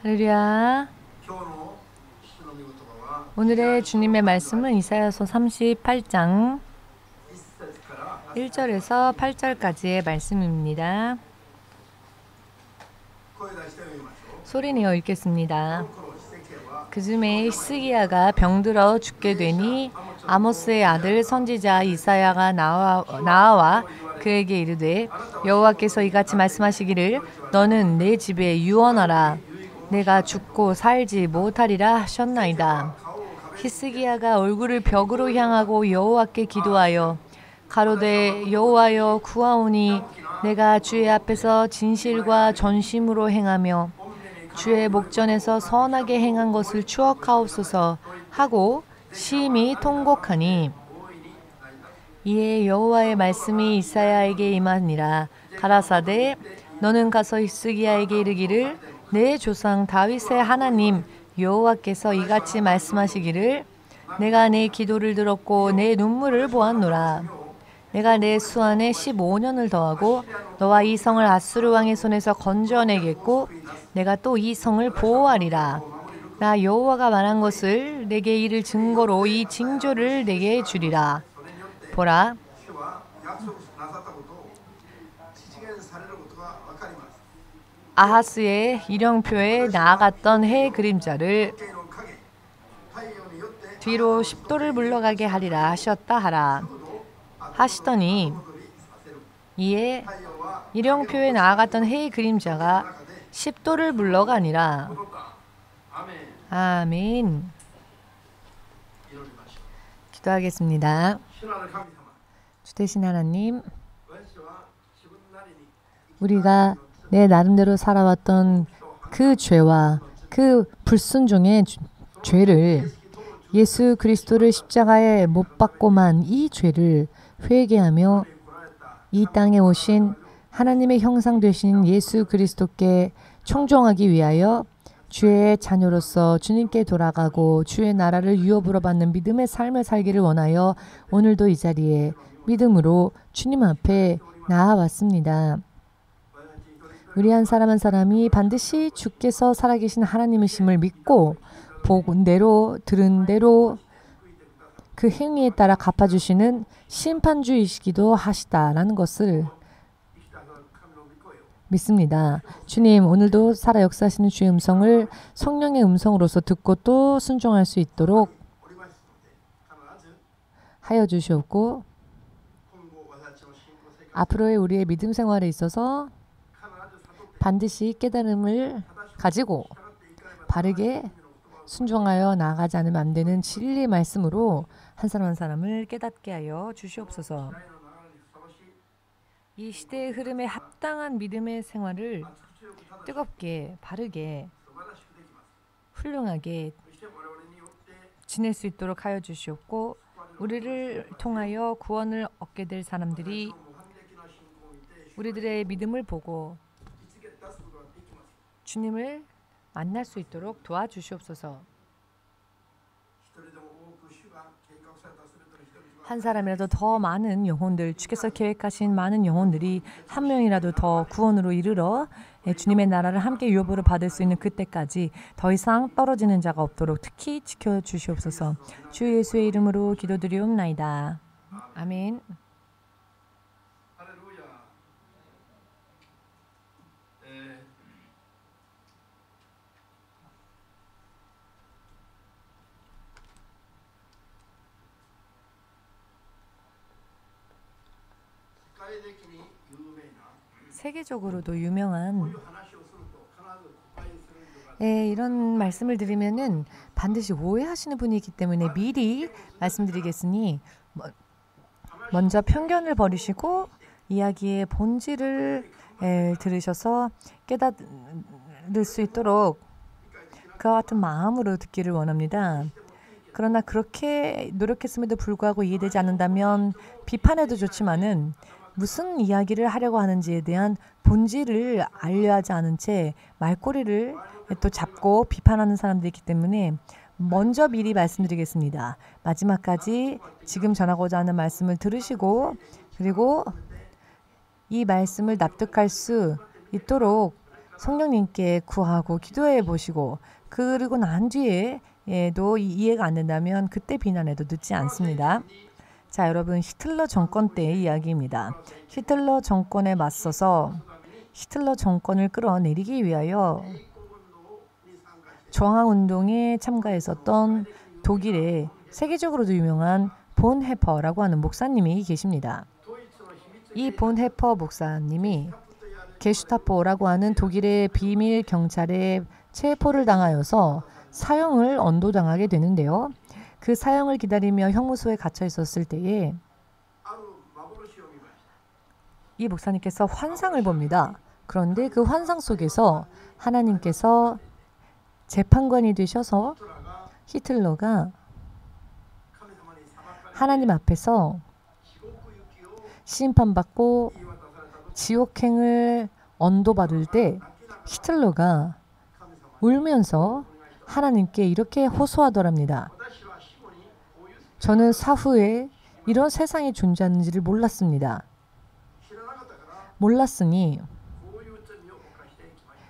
할렐루야. 오늘의 주님의 말씀은 이사야서 38장 1절에서 8절까지의 말씀입니다. 소리내어 읽겠습니다. 그즈음에 히스기야가 병들어 죽게 되니 아모스의 아들 선지자 이사야가 나와 그에게 이르되 여호와께서 이같이 말씀하시기를 너는 내 집에 유언하라. 내가 죽고 살지 못하리라 하셨나이다. 히스기야가 얼굴을 벽으로 향하고 여호와께 기도하여 가로되 여호와여 구하오니 내가 주의 앞에서 진실과 전심으로 행하며 주의 목전에서 선하게 행한 것을 추억하옵소서 하고 심히 통곡하니 이에 여호와의 말씀이 이사야에게 임하니라. 가라사대 너는 가서 히스기야에게 이르기를 내 조상 다윗의 하나님 여호와께서 이같이 말씀하시기를 내가 내 기도를 들었고 내 눈물을 보았노라. 내가 내 수안에 15년을 더하고 너와 이 성을 아수르 왕의 손에서 건져내겠고 내가 또 이 성을 보호하리라. 나 여호와가 말한 것을 내게 이를 증거로 이 징조를 내게 주리라. 보라, 아하스의 일령표에 나아갔던 해 그림자를 뒤로 10도를 물러가게 하리라 하셨다 하라. 하시더니 이에 일령표에 나아갔던 해의 그림자가 10도를 물러가니라. 아멘. 기도하겠습니다. 주 되신 하나님, 우리가 내 나름대로 살아왔던 그 죄와 그 불순종의 죄를 예수 그리스도를 십자가에 못 박고만 이 죄를 회개하며 이 땅에 오신 하나님의 형상 되신 예수 그리스도께 청종하기 위하여 주의 자녀로서 주님께 돌아가고 주의 나라를 유업으로 받는 믿음의 삶을 살기를 원하여 오늘도 이 자리에 믿음으로 주님 앞에 나아왔습니다. 우리 한 사람 한 사람이 반드시 주께서 살아계신 하나님이심을 믿고 본 대로 들은 대로 그 행위에 따라 갚아주시는 심판주이시기도 하시다라는 것을 믿습니다. 주님, 오늘도 살아 역사하시는 주의 음성을 성령의 음성으로서 듣고 또 순종할 수 있도록 하여 주시옵고 앞으로의 우리의 믿음 생활에 있어서 반드시 깨달음을 가지고 바르게 순종하여 나아가지 않으면 안 되는 진리의 말씀으로 한 사람 한 사람을 깨닫게 하여 주시옵소서. 이 시대의 흐름에 합당한 믿음의 생활을 뜨겁게 바르게 훌륭하게 지낼 수 있도록 하여 주시옵고 우리를 통하여 구원을 얻게 될 사람들이 우리들의 믿음을 보고 주님을 만날 수 있도록 도와주시옵소서. 한 사람이라도 더 많은 영혼들, 주께서 계획하신 많은 영혼들이 한 명이라도 더 구원으로 이르러 주님의 나라를 함께 유업으로 받을 수 있는 그때까지 더 이상 떨어지는 자가 없도록 특히 지켜주시옵소서. 주 예수의 이름으로 기도드리옵나이다. 아멘. 세계적으로도 유명한 이런 말씀을 드리면은 반드시 오해하시는 분이 있기 때문에 미리 말씀드리겠으니 먼저 편견을 버리시고 이야기의 본질을 들으셔서 깨달을 수 있도록 그와 같은 마음으로 듣기를 원합니다. 그러나 그렇게 노력했음에도 불구하고 이해되지 않는다면 비판해도 좋지만은 무슨 이야기를 하려고 하는지에 대한 본질을 알려하지 않은 채 말꼬리를 또 잡고 비판하는 사람들이 있기 때문에 먼저 미리 말씀드리겠습니다. 마지막까지 지금 전하고자 하는 말씀을 들으시고 그리고 이 말씀을 납득할 수 있도록 성령님께 구하고 기도해 보시고 그리고 난 뒤에도 이해가 안 된다면 그때 비난해도 늦지 않습니다. 자, 여러분, 히틀러 정권 때의 이야기입니다. 히틀러 정권에 맞서서 히틀러 정권을 끌어내리기 위하여 저항운동에 참가했었던 독일의 세계적으로도 유명한 본 헤퍼라고 하는 목사님이 계십니다. 이 본 헤퍼 목사님이 게슈타포라고 하는 독일의 비밀 경찰에 체포를 당하여서 사형을 언도당하게 되는데요. 그 사형을 기다리며 형무소에 갇혀 있었을 때에 이 목사님께서 환상을 봅니다. 그런데 그 환상 속에서 하나님께서 재판관이 되셔서 히틀러가 하나님 앞에서 심판받고 지옥행을 언도받을 때 히틀러가 울면서 하나님께 이렇게 호소하더랍니다. 저는 사후에 이런 세상이 존재하는지를 몰랐습니다.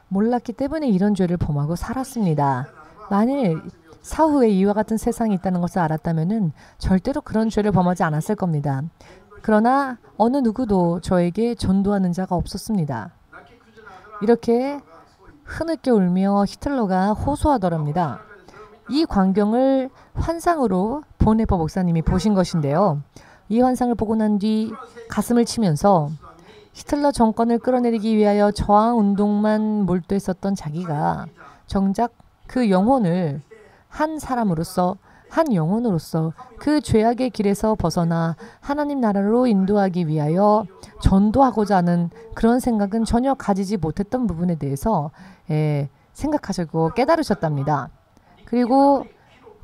몰랐기 때문에 이런 죄를 범하고 살았습니다. 만일 사후에 이와 같은 세상이 있다는 것을 알았다면 절대로 그런 죄를 범하지 않았을 겁니다. 그러나 어느 누구도 저에게 전도하는 자가 없었습니다. 이렇게 흐느껴 울며 히틀러가 호소하더랍니다. 이 광경을 환상으로 본 헤퍼 목사님이 보신 것인데요. 이 환상을 보고 난 뒤 가슴을 치면서 히틀러 정권을 끌어내리기 위하여 저항운동만 몰두했었던 자기가 정작 그 영혼을 한 사람으로서 한 영혼으로서 그 죄악의 길에서 벗어나 하나님 나라로 인도하기 위하여 전도하고자 하는 그런 생각은 전혀 가지지 못했던 부분에 대해서 생각하시고 깨달으셨답니다. 그리고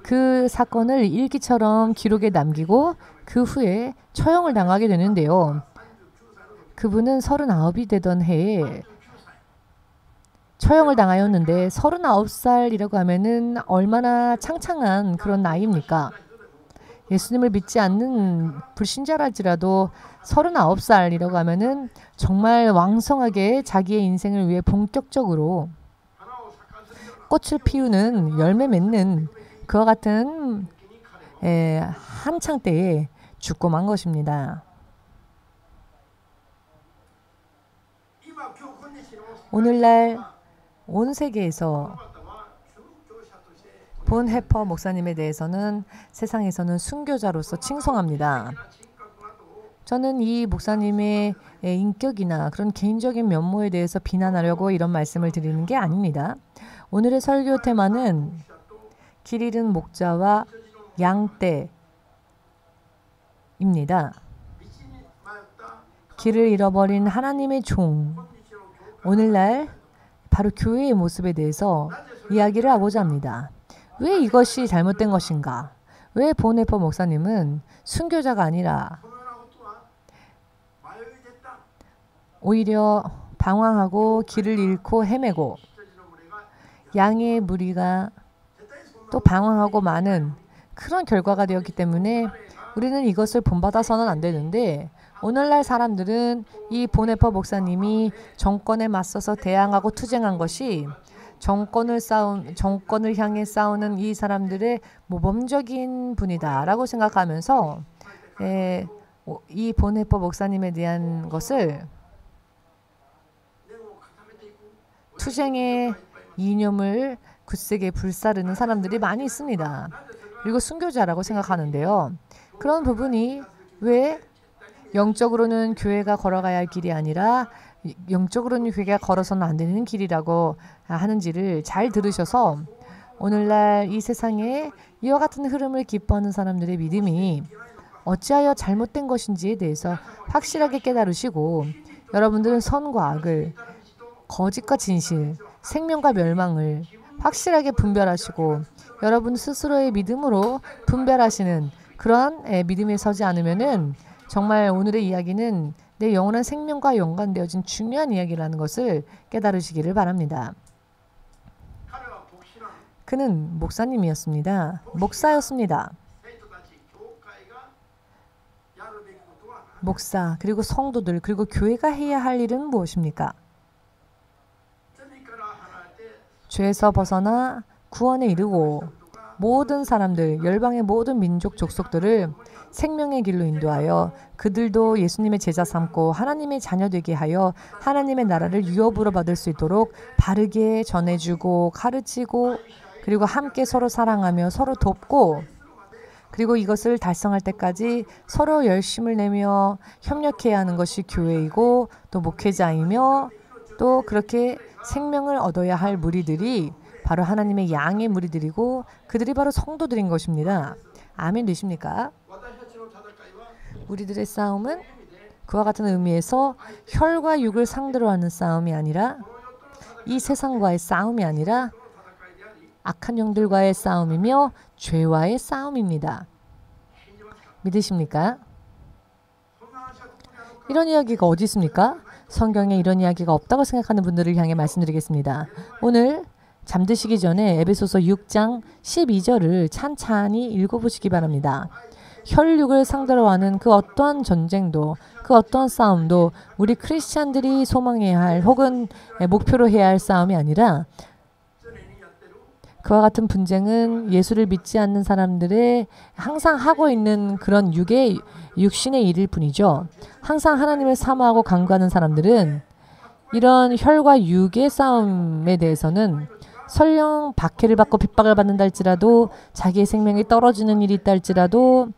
그 사건을 일기처럼 기록에 남기고 그 후에 처형을 당하게 되는데요. 그분은 39이 되던 해에 처형을 당하였는데 39살이라고 하면은 얼마나 창창한 그런 나이입니까? 예수님을 믿지 않는 불신자랄지라도 39살이라고 하면은 정말 왕성하게 자기의 인생을 위해 본격적으로 꽃을 피우는 열매 맺는 그와 같은 한창 때에 죽고 만 것입니다. 오늘날 온 세계에서 본 헤퍼 목사님에 대해서는 세상에서는 순교자로서 칭송합니다. 저는 이 목사님의 인격이나 그런 개인적인 면모에 대해서 비난하려고 이런 말씀을 드리는 게 아닙니다. 오늘의 설교 테마는 길 잃은 목자와 양떼입니다. 길을 잃어버린 하나님의 종. 오늘날 바로 교회의 모습에 대해서 이야기를 하고자 합니다. 왜 이것이 잘못된 것인가? 왜 본 헤퍼 목사님은 순교자가 아니라 오히려 방황하고 길을 잃고 헤매고 양의 무리가 또 방황하고 많은 그런 결과가 되었기 때문에 우리는 이것을 본받아서는 안 되는데 오늘날 사람들은 이 본 헤퍼 목사님이 정권에 맞서서 대항하고 투쟁한 것이 정권을 향해 싸우는 이 사람들의 모범적인 분이다라고 생각하면서 이 본 헤퍼 목사님에 대한 것을 투쟁의 이념을 굳세게 불사르는 사람들이 많이 있습니다. 그리고 순교자라고 생각하는데요. 그런 부분이 왜 영적으로는 교회가 걸어가야 할 길이 아니라 영적으로는 교회가 걸어서는 안 되는 길이라고 하는지를 잘 들으셔서 오늘날 이 세상에 이와 같은 흐름을 기뻐하는 사람들의 믿음이 어찌하여 잘못된 것인지에 대해서 확실하게 깨달으시고 여러분들은 선과 악을, 거짓과 진실, 생명과 멸망을 확실하게 분별하시고 여러분 스스로의 믿음으로 분별하시는 그러한 믿음에 서지 않으면은 정말 오늘의 이야기는 내 영원한 생명과 연관되어진 중요한 이야기라는 것을 깨달으시기를 바랍니다. 그는 목사님이었습니다. 목사였습니다. 목사 그리고 성도들 그리고 교회가 해야 할 일은 무엇입니까? 죄에서 벗어나 구원에 이르고 모든 사람들, 열방의 모든 민족 족속들을 생명의 길로 인도하여 그들도 예수님의 제자 삼고 하나님의 자녀 되게 하여 하나님의 나라를 유업으로 받을 수 있도록 바르게 전해주고 가르치고 그리고 함께 서로 사랑하며 서로 돕고 그리고 이것을 달성할 때까지 서로 열심을 내며 협력해야 하는 것이 교회이고 또 목회자이며 또 그렇게 생명을 얻어야 할 무리들이 바로 하나님의 양의 무리들이고 그들이 바로 성도들인 것입니다. 아멘 되십니까? 우리들의 싸움은 그와 같은 의미에서 혈과 육을 상대로 하는 싸움이 아니라 이 세상과의 싸움이 아니라 악한 영들과의 싸움이며 죄와의 싸움입니다. 믿으십니까? 이런 이야기가 어디 있습니까? 성경에 이런 이야기가 없다고 생각하는 분들을 향해 말씀드리겠습니다. 오늘 잠드시기 전에 에베소서 6장 12절을 찬찬히 읽어보시기 바랍니다. 혈육을 상대로 하는 그 어떠한 전쟁도 그 어떠한 싸움도 우리 크리스찬들이 소망해야 할 혹은 목표로 해야 할 싸움이 아니라 그와 같은 분쟁은 예수를 믿지 않는 사람들의 항상 하고 있는 그런 육신의 일일 뿐이죠. 항상 하나님을 사모하고 간구하는 사람들은 이런 혈과 육의 싸움에 대해서는 설령 박해를 받고 핍박을 받는다 할지라도 자기의 생명이 떨어지는 일이 있다 할지라도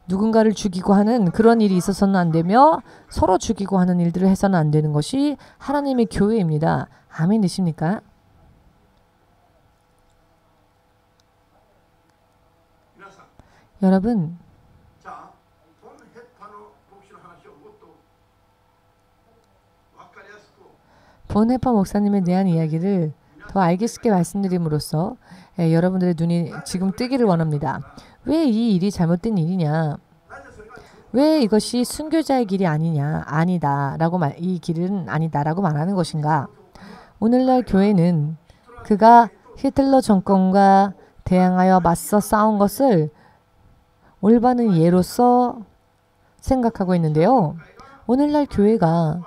누군가를 죽이고 하는 그런 일이 있어서는 안 되며 서로 죽이고 하는 일들을 해서는 안 되는 것이 하나님의 교회입니다. 아멘 되십니까? 여러분 본헤퍼 목사님에 대한 이야기를 더 알기 쉽게 말씀드림으로써 여러분들의 눈이 지금 뜨기를 원합니다. 왜 이 일이 잘못된 일이냐? 왜 이것이 순교자의 길이 아니냐? 아니다라고 이 길은 아니다라고 말하는 것인가? 오늘날 교회는 그가 히틀러 정권과 대항하여 맞서 싸운 것을 올바른 예로서 생각하고 있는데요. 오늘날 교회가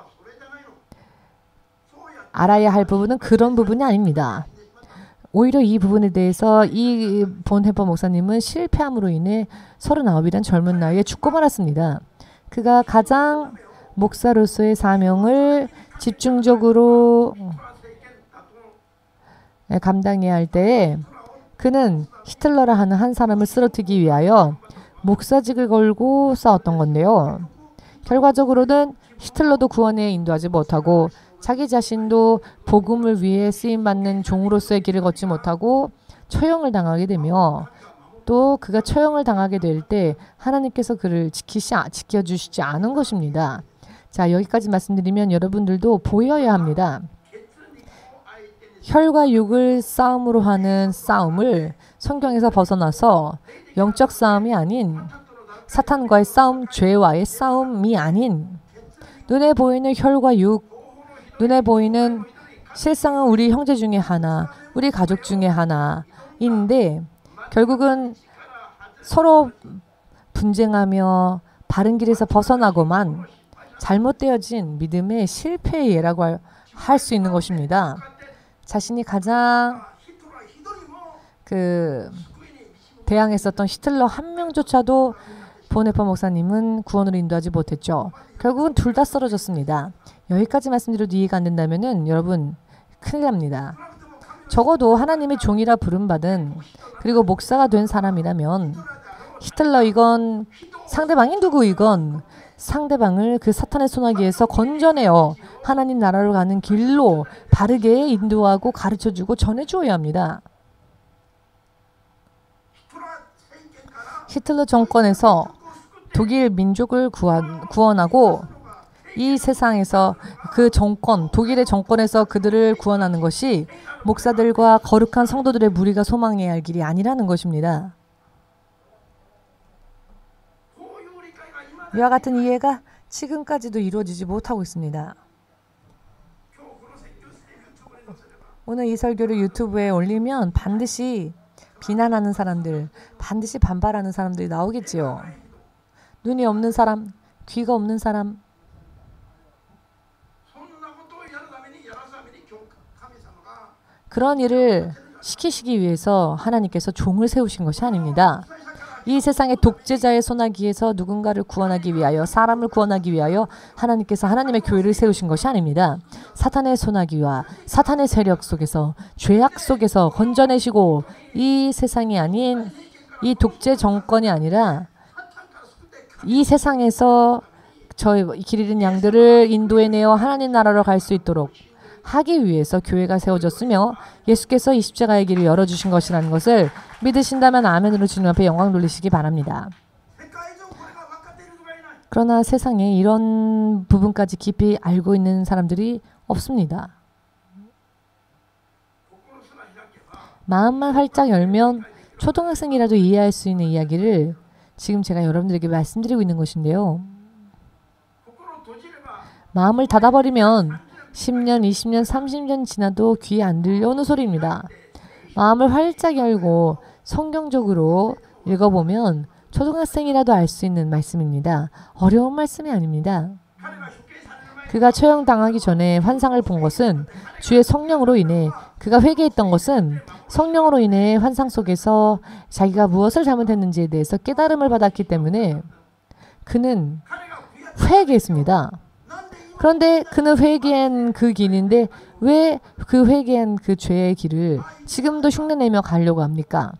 알아야 할 부분은 그런 부분이 아닙니다. 오히려 이 부분에 대해서 이 본헤퍼 목사님은 실패함으로 인해 39이란 젊은 나이에 죽고 말았습니다. 그가 가장 목사로서의 사명을 집중적으로 감당해야 할 때에 그는 히틀러라 하는 한 사람을 쓰러뜨리기 위하여 목사직을 걸고 싸웠던 건데요. 결과적으로는 히틀러도 구원에 인도하지 못하고 자기 자신도 복음을 위해 쓰임받는 종으로서의 길을 걷지 못하고 처형을 당하게 되며 또 그가 처형을 당하게 될 때 하나님께서 그를 지켜주시지 않은 것입니다. 자, 여기까지 말씀드리면 여러분들도 보여야 합니다. 혈과 육을 싸움으로 하는 싸움을 성경에서 벗어나서 영적 싸움이 아닌 사탄과의 싸움, 죄와의 싸움이 아닌 눈에 보이는 혈과 육, 눈에 보이는 실상은 우리 형제 중에 하나, 우리 가족 중에 하나인데 결국은 서로 분쟁하며 바른 길에서 벗어나고만 잘못되어진 믿음의 실패의 예라고 할 수 있는 것입니다. 자신이 가장 대항했었던 히틀러 한 명조차도 본헤퍼 목사님은 구원으로 인도하지 못했죠. 결국은 둘 다 쓰러졌습니다. 여기까지 말씀드려도 이해가 안 된다면은 여러분 큰일 납니다. 적어도 하나님의 종이라 부름받은 그리고 목사가 된 사람이라면 히틀러 이건 상대방이 누구 이건 상대방을 그 사탄의 소나기에서 건져내어 하나님 나라로 가는 길로 바르게 인도하고 가르쳐주고 전해주어야 합니다. 히틀러 정권에서 독일 민족을 구원하고 이 세상에서 그 정권, 독일의 정권에서 그들을 구원하는 것이 목사들과 거룩한 성도들의 무리가 소망해야 할 길이 아니라는 것입니다. 이와 같은 이해가 지금까지도 이루어지지 못하고 있습니다. 오늘 이 설교를 유튜브에 올리면 반드시 비난하는 사람들, 반드시 반발하는 사람들이 나오겠지요. 눈이 없는 사람, 귀가 없는 사람, 그런 일을 시키시기 위해서 하나님께서 종을 세우신 것이 아닙니다. 이 세상의 독재자의 손아귀에서 누군가를 구원하기 위하여, 사람을 구원하기 위하여 하나님께서 하나님의 교회를 세우신 것이 아닙니다. 사탄의 손아귀와 사탄의 세력 속에서, 죄악 속에서 건져내시고, 이 세상이 아닌 이 독재 정권이 아니라 이 세상에서 저희 길 잃은 양들을 인도해내어 하나님 나라로 갈 수 있도록 하기 위해서 교회가 세워졌으며, 예수께서 이 십자가의 길을 열어주신 것이라는 것을 믿으신다면 아멘으로 주님 앞에 영광 돌리시기 바랍니다. 그러나 세상에 이런 부분까지 깊이 알고 있는 사람들이 없습니다. 마음만 활짝 열면 초등학생이라도 이해할 수 있는 이야기를 지금 제가 여러분들에게 말씀드리고 있는 것인데요. 마음을 닫아버리면 10년, 20년, 30년 지나도 귀에 안 들려오는 소리입니다. 마음을 활짝 열고 성경적으로 읽어보면 초등학생이라도 알 수 있는 말씀입니다. 어려운 말씀이 아닙니다. 그가 처형당하기 전에 환상을 본 것은 주의 성령으로 인해, 그가 회개했던 것은 성령으로 인해 환상 속에서 자기가 무엇을 잘못했는지에 대해서 깨달음을 받았기 때문에 그는 회개했습니다. 그런데 그는 회개한 그 길인데 왜 그 회개한 그 죄의 길을 지금도 흉내내며 가려고 합니까?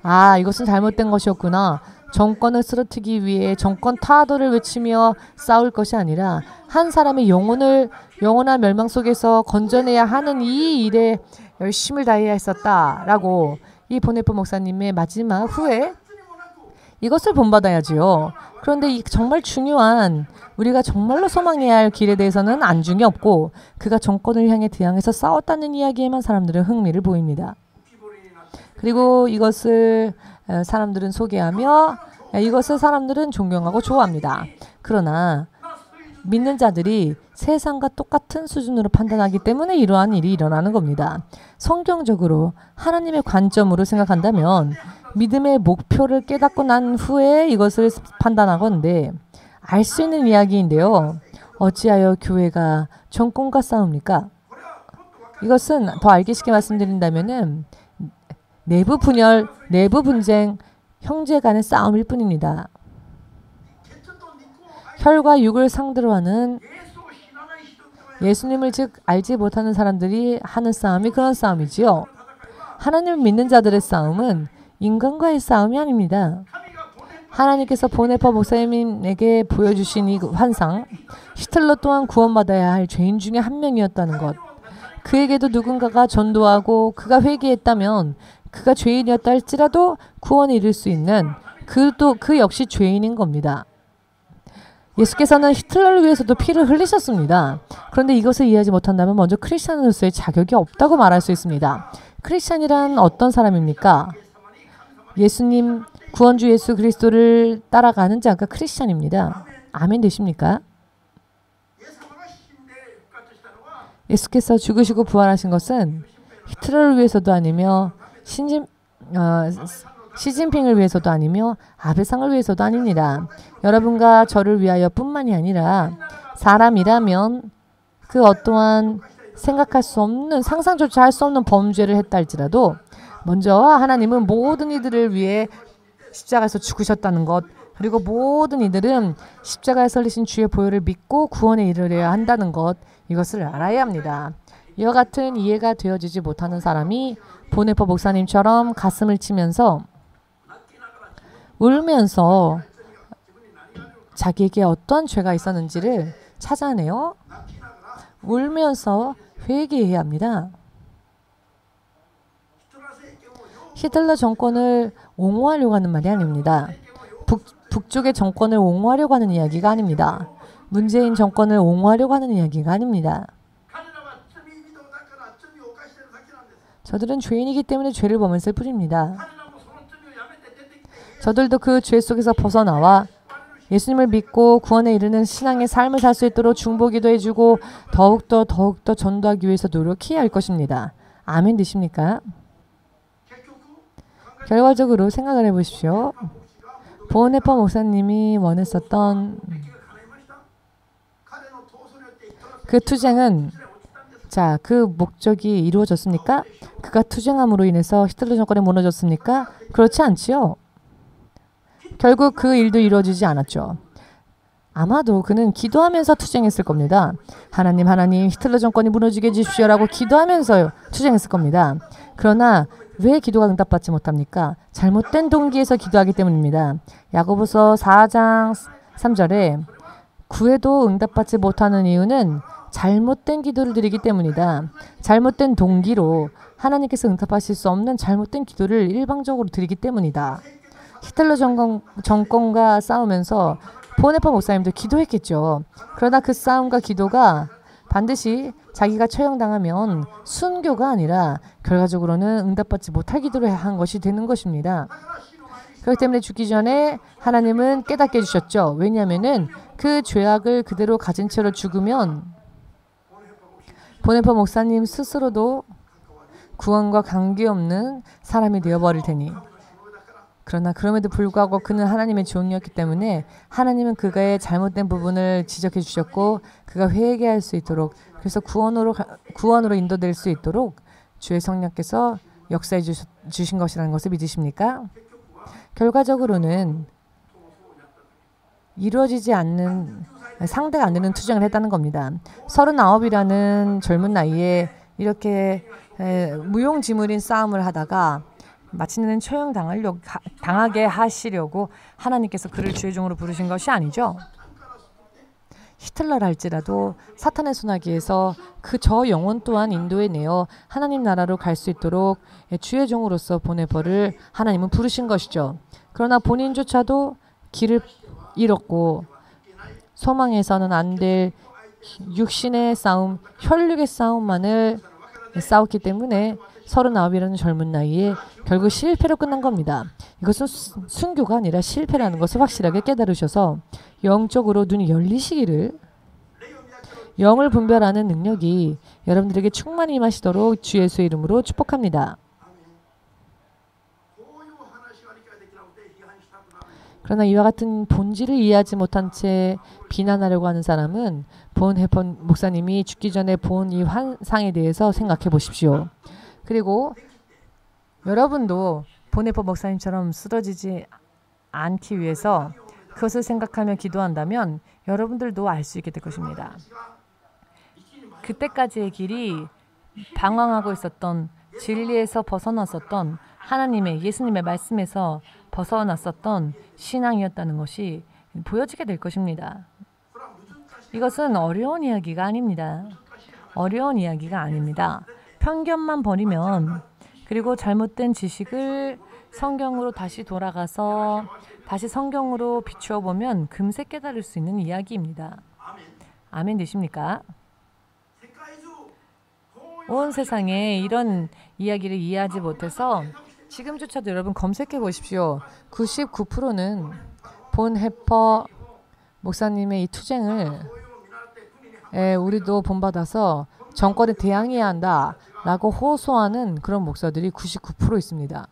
아, 이것은 잘못된 것이었구나. 정권을 쓰러뜨리기 위해 정권 타도를 외치며 싸울 것이 아니라 한 사람의 영원한 멸망 속에서 건져내야 하는 이 일에 열심을 다해야 했었다라고 이 보네포 목사님의 마지막 후에 이것을 본받아야지요. 그런데 이 정말 중요한, 우리가 정말로 소망해야 할 길에 대해서는 안중이 없고 그가 정권을 향해 대항해서 싸웠다는 이야기에만 사람들은 흥미를 보입니다. 그리고 이것을 사람들은 소개하며 이것을 사람들은 존경하고 좋아합니다. 그러나 믿는 자들이 세상과 똑같은 수준으로 판단하기 때문에 이러한 일이 일어나는 겁니다. 성경적으로 하나님의 관점으로 생각한다면 믿음의 목표를 깨닫고 난 후에 이것을 판단하건대 알 수 있는 이야기인데요. 어찌하여 교회가 정권과 싸웁니까? 이것은 더 알기 쉽게 말씀드린다면은 내부 분열, 내부 분쟁, 형제 간의 싸움일 뿐입니다. 혈과 육을 상대로 하는, 예수님을 즉 알지 못하는 사람들이 하는 싸움이 그런 싸움이지요. 하나님을 믿는 자들의 싸움은 인간과의 싸움이 아닙니다. 하나님께서 보네포 목사님에게 보여주신 이 환상, 히틀러 또한 구원받아야 할 죄인 중에 한 명이었다는 것, 그에게도 누군가가 전도하고 그가 회개했다면 그가 죄인이었다 할지라도 구원을 이룰 수 있는, 그 역시 죄인인 겁니다. 예수께서는 히틀러를 위해서도 피를 흘리셨습니다. 그런데 이것을 이해하지 못한다면 먼저 크리스찬으로서의 자격이 없다고 말할 수 있습니다. 크리스찬이란 어떤 사람입니까? 예수님, 구원주 예수 그리스도를 따라가는 자가 크리스찬입니다. 아멘 되십니까? 예수께서 죽으시고 부활하신 것은 히틀러를 위해서도 아니며 시진핑을 위해서도 아니며 아베상을 위해서도 아닙니다. 여러분과 저를 위하여 뿐만이 아니라 사람이라면 그 어떠한 생각할 수 없는, 상상조차 할 수 없는 범죄를 했다 할지라도 먼저 하나님은 모든 이들을 위해 십자가에서 죽으셨다는 것, 그리고 모든 이들은 십자가에 설리신 주의 보혈을 믿고 구원에 이르려야 한다는 것, 이것을 알아야 합니다. 이와 같은 이해가 되어지지 못하는 사람이 보네포 목사님처럼 가슴을 치면서 울면서 자기에게 어떤 죄가 있었는지를 찾아내어 울면서 회개해야 합니다. 히틀러 정권을 옹호하려고 하는 말이 아닙니다. 북쪽의 정권을 옹호하려고 하는 이야기가 아닙니다. 문재인 정권을 옹호하려고 하는 이야기가 아닙니다. 저들은 죄인이기 때문에 죄를 범했을 뿐입니다. 저들도 그 죄 속에서 벗어나와 예수님을 믿고 구원에 이르는 신앙의 삶을 살 수 있도록 중보기도 해주고 더욱더 전도하기 위해서 노력해야 할 것입니다. 아멘 되십니까? 결과적으로 생각을 해보십시오. 보네포 목사님이 원했었던 그 투쟁은 자, 그 목적이 이루어졌습니까? 그가 투쟁함으로 인해서 히틀러 정권이 무너졌습니까? 그렇지 않지요. 결국 그 일도 이루어지지 않았죠. 아마도 그는 기도하면서 투쟁했을 겁니다. 하나님, 하나님, 히틀러 정권이 무너지게 해주십시오라고 기도하면서 투쟁했을 겁니다. 그러나 왜 기도가 응답받지 못합니까? 잘못된 동기에서 기도하기 때문입니다. 야고보서 4장 3절에 구해도 응답받지 못하는 이유는 잘못된 기도를 드리기 때문이다. 잘못된 동기로 하나님께서 응답하실 수 없는 잘못된 기도를 일방적으로 드리기 때문이다. 히틀러 정권과 싸우면서 보네퍼 목사님도 기도했겠죠. 그러나 그 싸움과 기도가 반드시 자기가 처형당하면 순교가 아니라 결과적으로는 응답받지 못할 기도를 한 것이 되는 것입니다. 그렇기 때문에 죽기 전에 하나님은 깨닫게 해주셨죠. 왜냐하면 그 죄악을 그대로 가진 채로 죽으면 보네퍼 목사님 스스로도 구원과 관계없는 사람이 되어버릴 테니. 그러나 그럼에도 불구하고 그는 하나님의 종이었기 때문에 하나님은 그가의 잘못된 부분을 지적해 주셨고 그가 회개할 수 있도록, 그래서 구원으로 인도될 수 있도록 주의 성령께서 역사해 주신 것이라는 것을 믿으십니까? 결과적으로는 이루어지지 않는, 상대가 안 되는 투쟁을 했다는 겁니다. 39이라는 젊은 나이에 이렇게 무용지물인 싸움을 하다가 마치는 당하게 하시려고 하나님께서 그를 주의 종으로 부르신 것이 아니죠. 히틀러라 할지라도 사탄의 소나기에서 그 저 영혼 또한 인도해 내어 하나님 나라로 갈 수 있도록 주의 종으로서 보네퍼를 하나님은 부르신 것이죠. 그러나 본인조차도 길을 잃었고 소망해서는 안 될 육신의 싸움, 혈육의 싸움만을 싸웠기 때문에 39이라는 젊은 나이에 결국 실패로 끝난 겁니다. 이것은 순교가 아니라 실패라는 것을 확실하게 깨달으셔서 영적으로 눈이 열리시기를, 영을 분별하는 능력이 여러분들에게 충만히 임하시도록 주 예수의 이름으로 축복합니다. 그러나 이와 같은 본질을 이해하지 못한 채 비난하려고 하는 사람은 보네퍼 목사님이 죽기 전에 본 이 환상에 대해서 생각해 보십시오. 그리고 여러분도 보네퍼 목사님처럼 쓰러지지 않기 위해서 그것을 생각하며 기도한다면 여러분들도 알 수 있게 될 것입니다. 그때까지의 길이 방황하고 있었던, 진리에서 벗어났었던, 하나님의, 예수님의 말씀에서 벗어났었던 신앙이었다는 것이 보여지게 될 것입니다. 이것은 어려운 이야기가 아닙니다. 어려운 이야기가 아닙니다. 편견만 버리면, 그리고 잘못된 지식을 성경으로 다시 돌아가서 다시 성경으로 비추어 보면 금세 깨달을 수 있는 이야기입니다. 아멘 되십니까? 온 세상에 이런 이야기를 이해하지 못해서 지금조차도 여러분 검색해 보십시오. 99%는 보네퍼 목사님의 이 투쟁을 우리도 본받아서 정권에 대항해야 한다 라고 호소하는 그런 목사들이 99% 있습니다.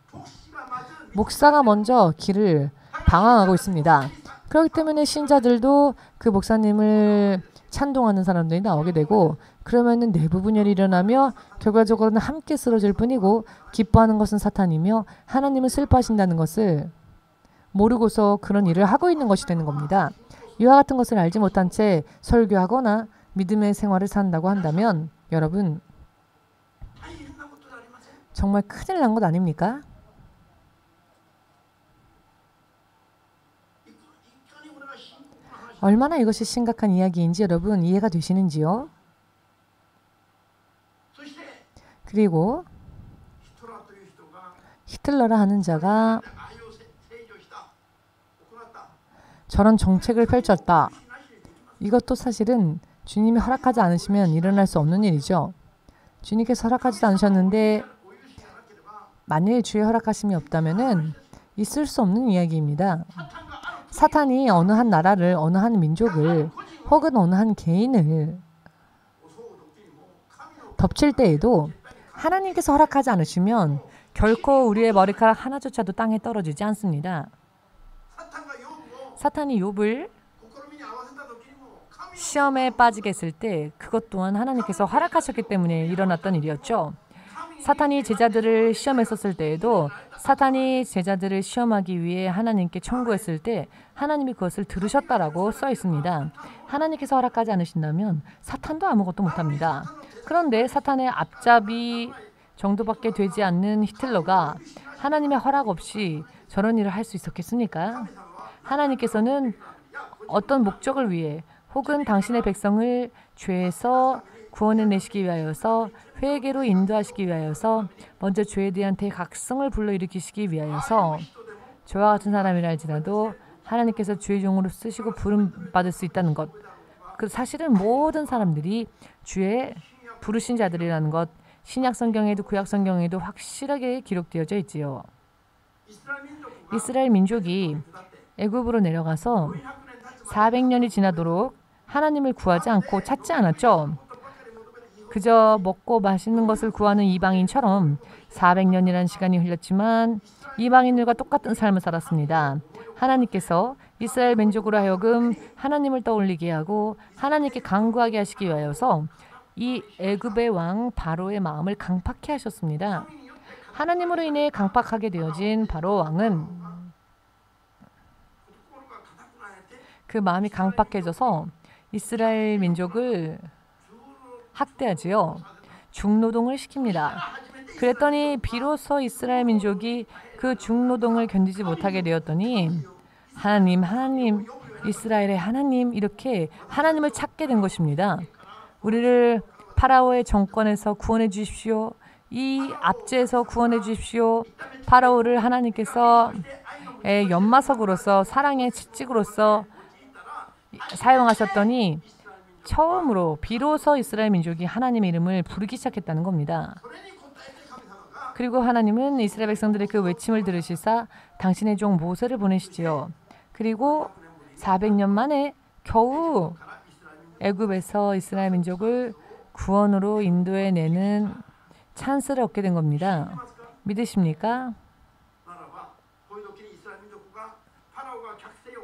목사가 먼저 길을 방황하고 있습니다. 그렇기 때문에 신자들도 그 목사님을 찬동하는 사람들이 나오게 되고, 그러면은 내부 분열이 일어나며 결과적으로는 함께 쓰러질 뿐이고, 기뻐하는 것은 사탄이며 하나님은 슬퍼하신다는 것을 모르고서 그런 일을 하고 있는 것이 되는 겁니다. 이와 같은 것을 알지 못한 채 설교하거나 믿음의 생활을 산다고 한다면 여러분 정말 큰일 난 것 아닙니까? 얼마나 이것이 심각한 이야기인지 여러분 이해가 되시는지요? 그리고 히틀러라 하는 자가 저런 정책을 펼쳤다. 이것도 사실은 주님이 허락하지 않으시면 일어날 수 없는 일이죠. 주님께서 허락하지 않으셨는데 만일 주의 허락하심이 없다면 있을 수 없는 이야기입니다. 사탄이 어느 한 나라를, 어느 한 민족을, 혹은 어느 한 개인을 덮칠 때에도 하나님께서 허락하지 않으시면 결코 우리의 머리카락 하나조차도 땅에 떨어지지 않습니다. 사탄이 욥을 시험에 빠지게 했을 때 그것 또한 하나님께서 허락하셨기 때문에 일어났던 일이었죠. 사탄이 제자들을 시험했었을 때에도 사탄이 제자들을 시험하기 위해 하나님께 청구했을 때 하나님이 그것을 들으셨다라고 써 있습니다. 하나님께서 허락하지 않으신다면 사탄도 아무것도 못합니다. 그런데 사탄의 앞잡이 정도밖에 되지 않는 히틀러가 하나님의 허락 없이 저런 일을 할 수 있었겠습니까? 하나님께서는 어떤 목적을 위해 혹은 당신의 백성을 죄에서 구원해내시기 위하여서 회개로 인도하시기 위하여서 먼저 죄에 대한 대각성을 불러일으키시기 위하여서 저와 같은 사람이라 할지라도 하나님께서 주의 종으로 쓰시고 부름받을 수 있다는 것, 그 사실은 모든 사람들이 주의 부르신 자들이라는 것, 신약 성경에도 구약 성경에도 확실하게 기록되어져 있지요. 이스라엘 민족이 애굽으로 내려가서 400년이 지나도록 하나님을 구하지 않고 찾지 않았죠. 그저 먹고 마시는 것을 구하는 이방인처럼 400년이라는 시간이 흘렀지만 이방인들과 똑같은 삶을 살았습니다. 하나님께서 이스라엘 민족으로 하여금 하나님을 떠올리게 하고 하나님께 간구하게 하시기 위하여서 이 애굽의 왕 바로의 마음을 강팍해 하셨습니다. 하나님으로 인해 강팍하게 되어진 바로 왕은 그 마음이 강팍해져서 이스라엘 민족을 학대하지요. 중노동을 시킵니다. 그랬더니 비로소 이스라엘 민족이 그 중노동을 견디지 못하게 되었더니 하나님, 이스라엘의 하나님, 이렇게 하나님을 찾게 된 것입니다. 우리를 파라오의 정권에서 구원해 주십시오. 이 압제에서 구원해 주십시오. 파라오를 하나님께서 연마석으로서 사랑의 채찍으로서 사용하셨더니 처음으로 비로소 이스라엘 민족이 하나님의 이름을 부르기 시작했다는 겁니다. 그리고 하나님은 이스라엘 백성들의 그 외침을 들으시사 당신의 종 모세를 보내시지요. 그리고 400년 만에 겨우 애굽에서 이스라엘 민족을 구원으로 인도해내는 찬스를 얻게 된 겁니다. 믿으십니까?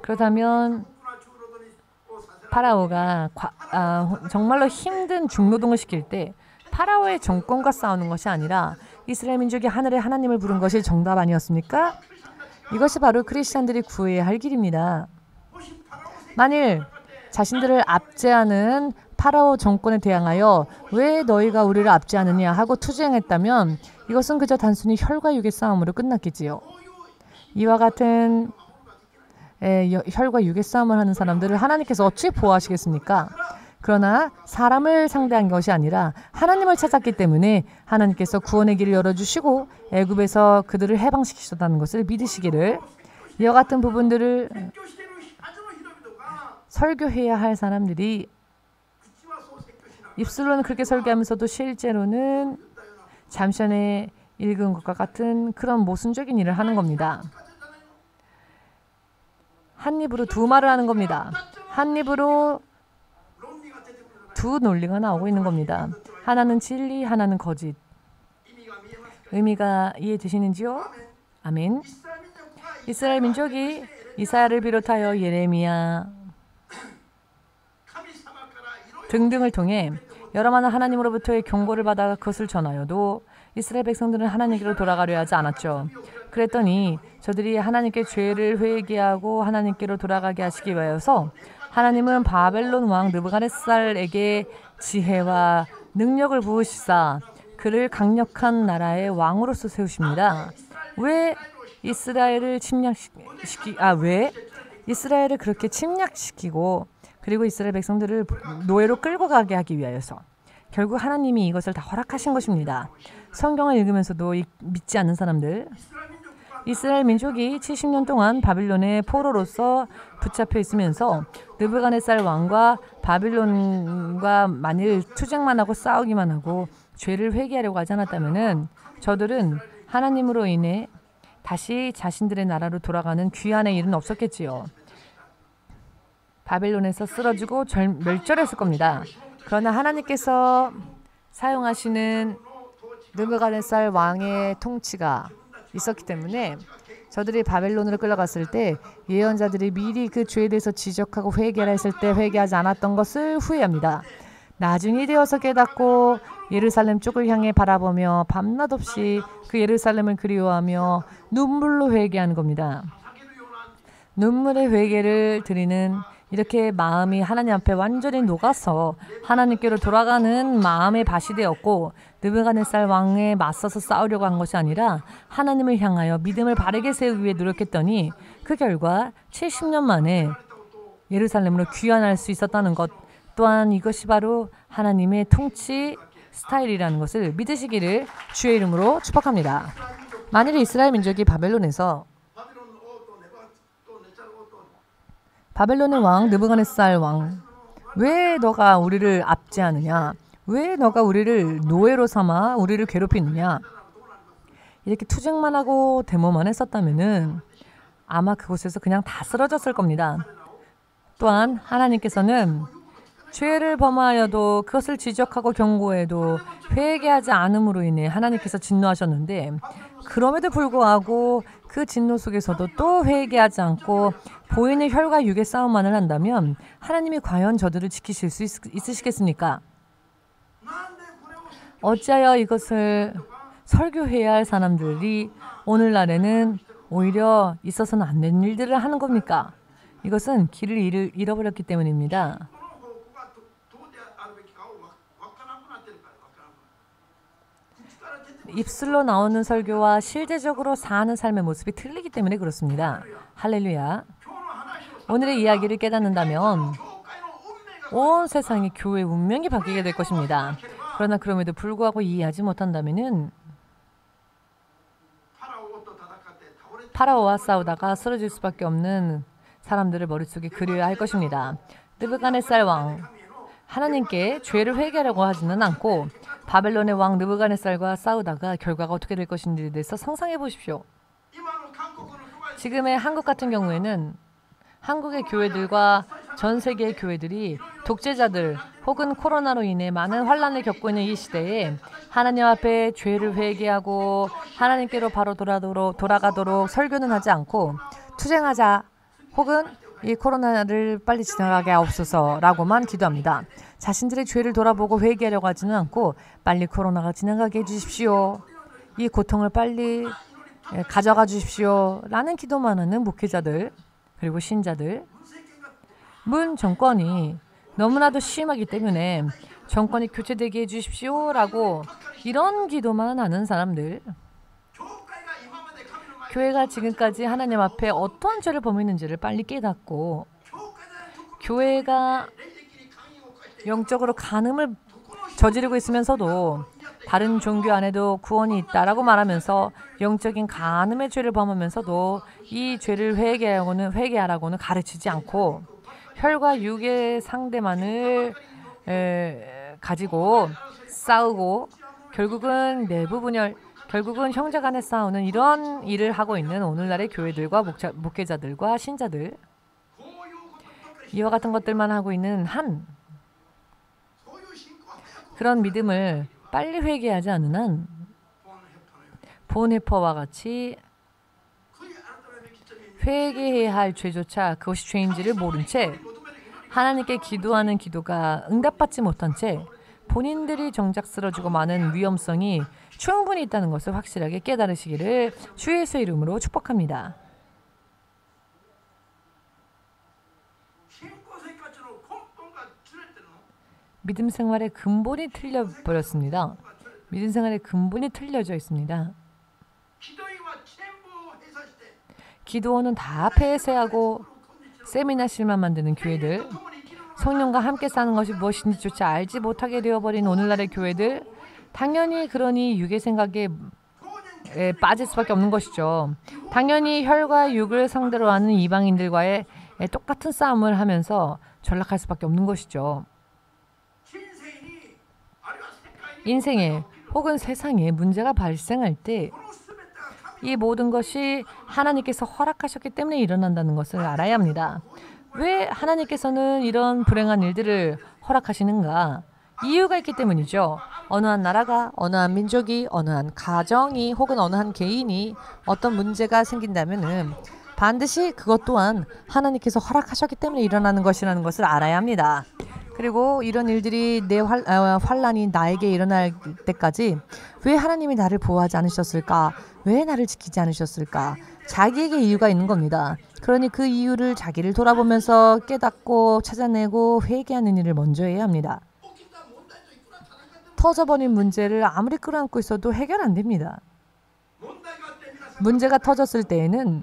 그렇다면 파라오가 정말로 힘든 중노동을 시킬 때 파라오의 정권과 싸우는 것이 아니라 이스라엘 민족이 하늘의 하나님을 부른 것이 정답 아니었습니까? 이것이 바로 크리스찬들이 구해야 할 길입니다. 만일 자신들을 압제하는 파라오 정권에 대항하여 왜 너희가 우리를 압제하느냐 하고 투쟁했다면 이것은 그저 단순히 혈과 육의 싸움으로 끝났겠지요. 이와 같은 혈과 육의 싸움을 하는 사람들을 하나님께서 어찌 보호하시겠습니까? 그러나 사람을 상대한 것이 아니라 하나님을 찾았기 때문에 하나님께서 구원의 길을 열어주시고 애굽에서 그들을 해방시키셨다는 것을 믿으시기를, 이와 같은 부분들을 설교해야 할 사람들이 입술로는 그렇게 설교하면서도 실제로는 잠시 전에 읽은 것과 같은 그런 모순적인 일을 하는 겁니다. 한 입으로 두 말을 하는 겁니다. 한 입으로 두 논리가 나오고 있는 겁니다. 하나는 진리, 하나는 거짓. 의미가 이해되시는지요? 아멘. 이스라엘 민족이 이사야를 비롯하여 예레미야 등등을 통해 여러 많은 하나님으로부터의 경고를 받아 그것을 전하여도 이스라엘 백성들은 하나님께로 돌아가려 하지 않았죠. 그랬더니 저들이 하나님께 죄를 회개하고 하나님께로 돌아가게 하시기 위하여서 하나님은 바벨론 왕 느부갓네살에게 지혜와 능력을 부으시사 그를 강력한 나라의 왕으로서 세우십니다. 왜 이스라엘을 이스라엘을 그렇게 침략시키고 그리고 이스라엘 백성들을 노예로 끌고 가게 하기 위하여서 결국 하나님이 이것을 다 허락하신 것입니다. 성경을 읽으면서도 믿지 않는 사람들, 이스라엘 민족이 70년 동안 바빌론의 포로로서 붙잡혀 있으면서 느부갓네살 왕과 바빌론과 만일 투쟁만 하고 싸우기만 하고 죄를 회개하려고 하지 않았다면 저들은 하나님으로 인해 다시 자신들의 나라로 돌아가는 귀환의 일은 없었겠지요. 바벨론에서 쓰러지고 멸절했을 겁니다. 그러나 하나님께서 사용하시는 느부갓네살 왕의 통치가 있었기 때문에 저들이 바벨론으로 끌려갔을 때 예언자들이 미리 그 죄에 대해서 지적하고 회개하라 했을 때 회개하지 않았던 것을 후회합니다. 나중이 되어서 깨닫고 예루살렘 쪽을 향해 바라보며 밤낮 없이 그 예루살렘을 그리워하며 눈물로 회개하는 겁니다. 눈물의 회개를 드리는 이렇게 마음이 하나님 앞에 완전히 녹아서 하나님께로 돌아가는 마음의 밭이 되었고 느부갓네살 왕에 맞서서 싸우려고 한 것이 아니라 하나님을 향하여 믿음을 바르게 세우기 위해 노력했더니 그 결과 70년 만에 예루살렘으로 귀환할 수 있었다는 것 또한 이것이 바로 하나님의 통치 스타일이라는 것을 믿으시기를 주의 이름으로 축복합니다. 만일 이스라엘 민족이 바벨론의 왕 느부갓네살 왕 왜 너가 우리를 압제하느냐? 왜 너가 우리를 노예로 삼아 우리를 괴롭히느냐? 이렇게 투쟁만 하고 데모만 했었다면은 아마 그곳에서 그냥 다 쓰러졌을 겁니다. 또한 하나님께서는 죄를 범하여도 그것을 지적하고 경고해도 회개하지 않음으로 인해 하나님께서 진노하셨는데 그럼에도 불구하고 그 진노 속에서도 또 회개하지 않고 보이는 혈과 육의 싸움만을 한다면 하나님이 과연 저들을 지키실 수 있으시겠습니까? 어찌하여 이것을 설교해야 할 사람들이 오늘날에는 오히려 있어서는 안 되는 일들을 하는 겁니까? 이것은 길을 잃어버렸기 때문입니다. 입술로 나오는 설교와 실제적으로 사는 삶의 모습이 틀리기 때문에 그렇습니다. 할렐루야. 오늘의 이야기를 깨닫는다면 온 세상의 교회의 운명이 바뀌게 될 것입니다. 그러나 그럼에도 불구하고 이해하지 못한다면 파라오와 싸우다가 쓰러질 수밖에 없는 사람들을 머릿속에 그려야 할 것입니다. 느부갓네살 왕 하나님께 죄를 회개하려고 하지는 않고 바벨론의 왕 느부갓네살과 싸우다가 결과가 어떻게 될 것인지에 대해서 상상해 보십시오. 지금의 한국 같은 경우에는 한국의 교회들과 전 세계의 교회들이 독재자들 혹은 코로나로 인해 많은 환란을 겪고 있는 이 시대에 하나님 앞에 죄를 회개하고 하나님께로 바로 돌아가도록 설교는 하지 않고 투쟁하자 혹은 이 코로나를 빨리 지나가게 하옵소서라고만 기도합니다. 자신들의 죄를 돌아보고 회개하려고 하지는 않고 빨리 코로나가 지나가게 해주십시오. 이 고통을 빨리 가져가 주십시오. 라는 기도만 하는 목회자들 그리고 신자들 문 정권이 너무나도 심하기 때문에 정권이 교체되게 해주십시오라고 이런 기도만 하는 사람들 교회가 지금까지 하나님 앞에 어떤 죄를 범했는지를 빨리 깨닫고 교회가 영적으로 간음을 저지르고 있으면서도 다른 종교 안에도 구원이 있다라고 말하면서 영적인 간음의 죄를 범하면서도 이 죄를 회개하라고는 가르치지 않고 혈과 육의 상대만을 가지고 싸우고 결국은 내부 분열 결국은 형제 간에 싸우는 이런 일을 하고 있는 오늘날의 교회들과 목회자들과 신자들 이와 같은 것들만 하고 있는 한 그런 믿음을 빨리 회개하지 않는 한 본헤퍼와 같이 회개해야 할 죄조차 그것이 죄인지를 모른 채 하나님께 기도하는 기도가 응답받지 못한 채 본인들이 정작 쓰러지고 마는 위험성이 충분히 있다는 것을 확실하게 깨달으시기를 주 예수의 이름으로 축복합니다. 믿음 생활의 근본이 틀려버렸습니다. 믿음 생활의 근본이 틀려져 있습니다. 기도원은 다 폐쇄하고 세미나실만 만드는 교회들 성령과 함께 사는 것이 무엇인지조차 알지 못하게 되어버린 오늘날의 교회들 당연히 그러니 육의 생각에 빠질 수밖에 없는 것이죠. 당연히 혈과 육을 상대로 하는 이방인들과의 똑같은 싸움을 하면서 전락할 수밖에 없는 것이죠. 인생에 혹은 세상에 문제가 발생할 때 이 모든 것이 하나님께서 허락하셨기 때문에 일어난다는 것을 알아야 합니다. 왜 하나님께서는 이런 불행한 일들을 허락하시는가? 이유가 있기 때문이죠. 어느 한 나라가, 어느 한 민족이, 어느 한 가정이 혹은 어느 한 개인이 어떤 문제가 생긴다면은 반드시 그것 또한 하나님께서 허락하셨기 때문에 일어나는 것이라는 것을 알아야 합니다. 그리고 이런 일들이 내 환란이 나에게 일어날 때까지 왜 하나님이 나를 보호하지 않으셨을까? 왜 나를 지키지 않으셨을까? 자기에게 이유가 있는 겁니다. 그러니 그 이유를 자기를 돌아보면서 깨닫고 찾아내고 회개하는 일을 먼저 해야 합니다. 터져버린 문제를 아무리 끌어안고 있어도 해결 안 됩니다. 문제가 터졌을 때에는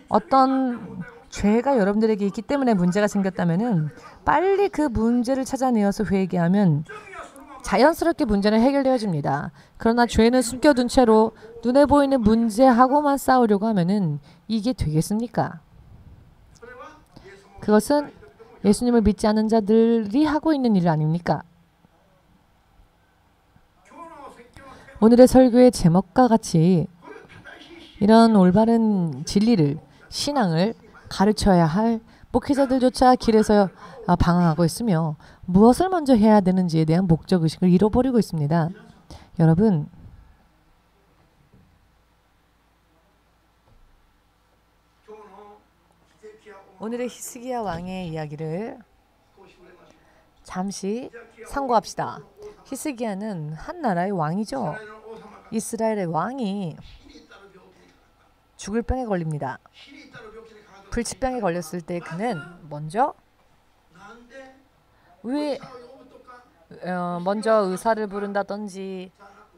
어떤 죄가 여러분들에게 있기 때문에 문제가 생겼다면은 빨리 그 문제를 찾아내어서 회개하면 자연스럽게 문제는 해결되어집니다. 그러나 죄는 숨겨둔 채로 눈에 보이는 문제하고만 싸우려고 하면은 이게 되겠습니까? 그것은 예수님을 믿지 않는 자들이 하고 있는 일 아닙니까? 오늘의 설교의 제목과 같이 이런 올바른 진리를, 신앙을 가르쳐야 할 목회자들조차 길에서 방황하고 있으며 무엇을 먼저 해야 되는지에 대한 목적의식을 잃어버리고 있습니다. 여러분, 오늘의 히스기야 왕의 이야기를 잠시 상고합시다. 히스기야는 한 나라의 왕이죠. 이스라엘의 왕이 죽을 병에 걸립니다. 불치병에 걸렸을 때 그는 먼저 먼저 의사를 부른다든지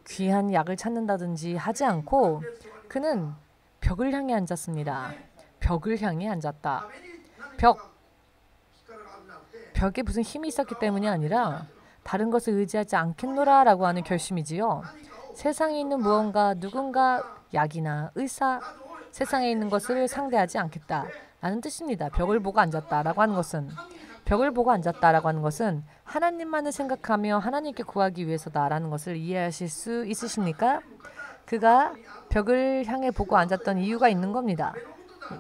귀한 약을 찾는다든지 하지 않고 그는 벽을 향해 앉았습니다. 벽을 향해 앉았다. 벽에 무슨 힘이 있었기 때문이 아니라 다른 것을 의지하지 않겠노라 라고 하는 결심이지요. 세상에 있는 무언가, 누군가, 약이나 의사, 세상에 있는 것을 상대하지 않겠다 라는 뜻입니다. 벽을 보고 앉았다라고 하는 것은 하나님만을 생각하며 하나님께 구하기 위해서다라는 것을 이해하실 수 있으십니까? 그가 벽을 향해 보고 앉았던 이유가 있는 겁니다.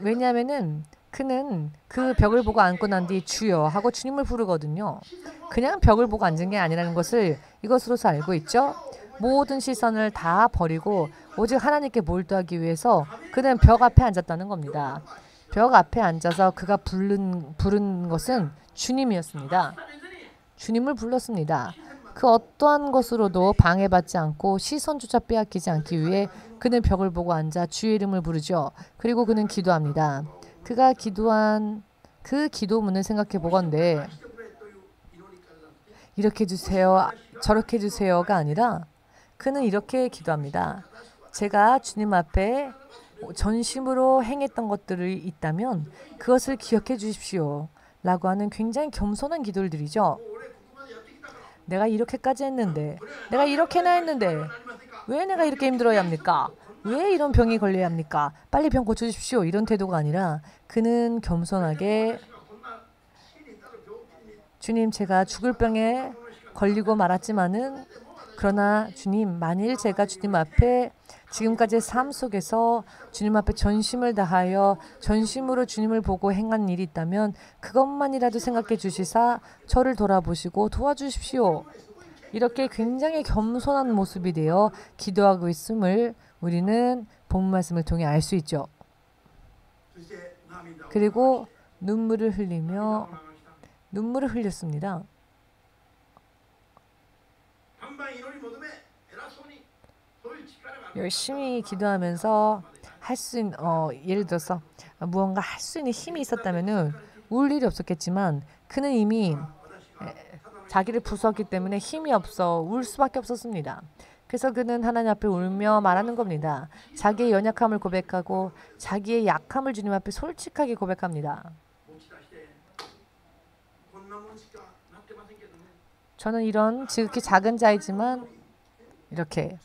왜냐하면은 그는 그 벽을 보고 앉고 난 뒤 주여 하고 주님을 부르거든요. 그냥 벽을 보고 앉은 게 아니라는 것을 이것으로서 알고 있죠. 모든 시선을 다 버리고 오직 하나님께 몰두하기 위해서 그는 벽 앞에 앉았다는 겁니다. 벽 앞에 앉아서 그가 부른 것은 주님이었습니다. 주님을 불렀습니다. 그 어떠한 것으로도 방해받지 않고 시선조차 빼앗기지 않기 위해 그는 벽을 보고 앉아 주의 이름을 부르죠. 그리고 그는 기도합니다. 그가 기도한 그 기도문을 생각해 보건대 이렇게 해주세요, 저렇게 해주세요가 아니라 그는 이렇게 기도합니다. 제가 주님 앞에 전심으로 행했던 것들이 있다면 그것을 기억해 주십시오 라고 하는 굉장히 겸손한 기도를 드리죠. 내가 이렇게까지 했는데, 내가 이렇게나 했는데 왜 내가 이렇게 힘들어야 합니까? 왜 이런 병이 걸려야 합니까? 빨리 병 고쳐주십시오. 이런 태도가 아니라 그는 겸손하게 주님, 제가 죽을 병에 걸리고 말았지만은 그러나 주님, 만일 제가 주님 앞에 지금까지의 삶 속에서 주님 앞에 전심을 다하여 전심으로 주님을 보고 행한 일이 있다면 그것만이라도 생각해 주시사 저를 돌아보시고 도와주십시오. 이렇게 굉장히 겸손한 모습이 되어 기도하고 있음을 우리는 본 말씀을 통해 알 수 있죠. 그리고 눈물을 흘렸습니다. 열심히 기도하면서 할 수 있는 예를 들어서 무언가 할 수 있는 힘이 있었다면은 울 일이 없었겠지만 그는 이미 자기를 부수었기 때문에 힘이 없어 울 수밖에 없었습니다. 그래서 그는 하나님 앞에 울며 말하는 겁니다. 자기의 연약함을 고백하고 자기의 약함을 주님 앞에 솔직하게 고백합니다. 저는 이런 지극히 작은 자이지만 이렇게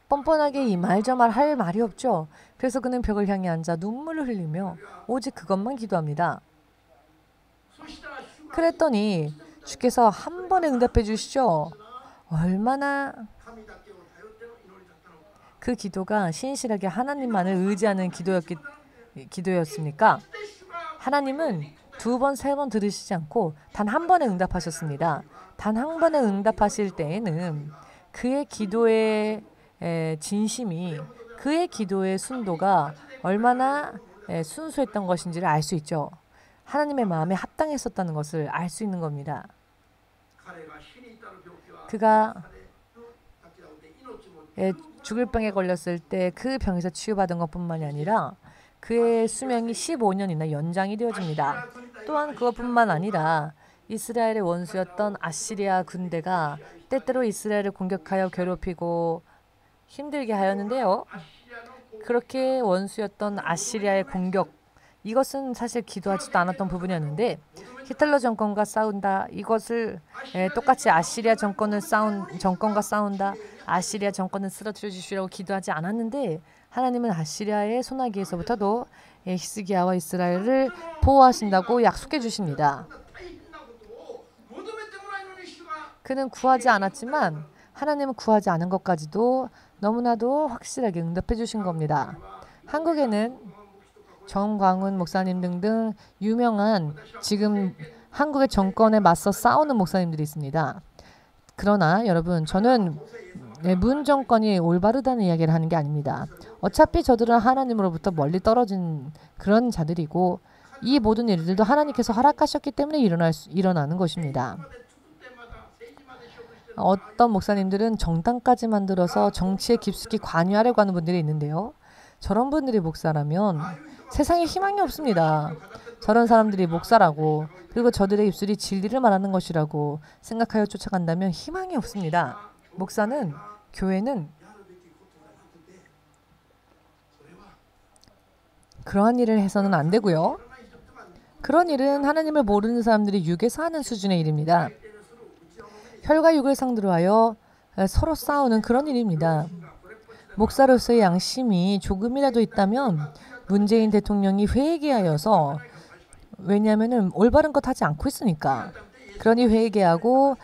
뻔뻔하게 이 말 저 말 할 말이 없죠. 그래서 그는 벽을 향해 앉아 눈물을 흘리며 오직 그것만 기도합니다. 그랬더니 주께서 한 번에 응답해 주시죠. 얼마나 그 기도가 신실하게 하나님만을 의지하는 기도였습니까? 하나님은 2번, 3번 들으시지 않고 단 한 번에 응답하셨습니다. 단 한 번에 응답하실 때에는 그의 기도의 진심이, 그의 기도의 순도가 얼마나 순수했던 것인지를 알 수 있죠. 하나님의 마음에 합당했었다는 것을 알 수 있는 겁니다. 그가 죽을 병에 걸렸을 때 그 병에서 치유받은 것뿐만이 아니라 그의 수명이 15년이나 연장이 되어집니다. 또한 그것뿐만 아니라 이스라엘의 원수였던 아시리아 군대가 때때로 이스라엘을 공격하여 괴롭히고 힘들게 하였는데요. 그렇게 원수였던 아시리아의 공격, 이것은 사실 기도하지도 않았던 부분이었는데 히틀러 정권과 싸운다. 이것을 똑같이 아시리아 정권과 싸운다. 아시리아 정권을 쓰러뜨려 주시라고 기도하지 않았는데 하나님은 아시리아의 소나기에서부터도 히스기야와 이스라엘을 보호하신다고 약속해 주십니다. 그는 구하지 않았지만 하나님은 구하지 않은 것까지도 너무나도 확실하게 응답해 주신 겁니다. 한국에는 정광훈 목사님 등등 유명한 지금 한국의 정권에 맞서 싸우는 목사님들이 있습니다. 그러나 여러분, 저는 문 정권이 올바르다는 이야기를 하는 게 아닙니다. 어차피 저들은 하나님으로부터 멀리 떨어진 그런 자들이고 이 모든 일들도 하나님께서 허락하셨기 때문에 일어나는 것입니다. 어떤 목사님들은 정당까지 만들어서 정치에 깊숙이 관여하려고 하는 분들이 있는데요. 저런 분들이 목사라면 세상에 희망이 없습니다. 저런 사람들이 목사라고, 그리고 저들의 입술이 진리를 말하는 것이라고 생각하여 쫓아간다면 희망이 없습니다. 목사는, 교회는 그러한 일을 해서는 안 되고요. 그런 일은 하나님을 모르는 사람들이 육에서 하는 수준의 일입니다. 혈과 육을 상대로 하여 서로 싸우는 그런 일입니다. 목사로서의 양심이 조금이라도 있다면 문재인 대통령이 회개하여서, 왜냐하면 올바른 것 하지 않고 있으니까, 그러니 회개하고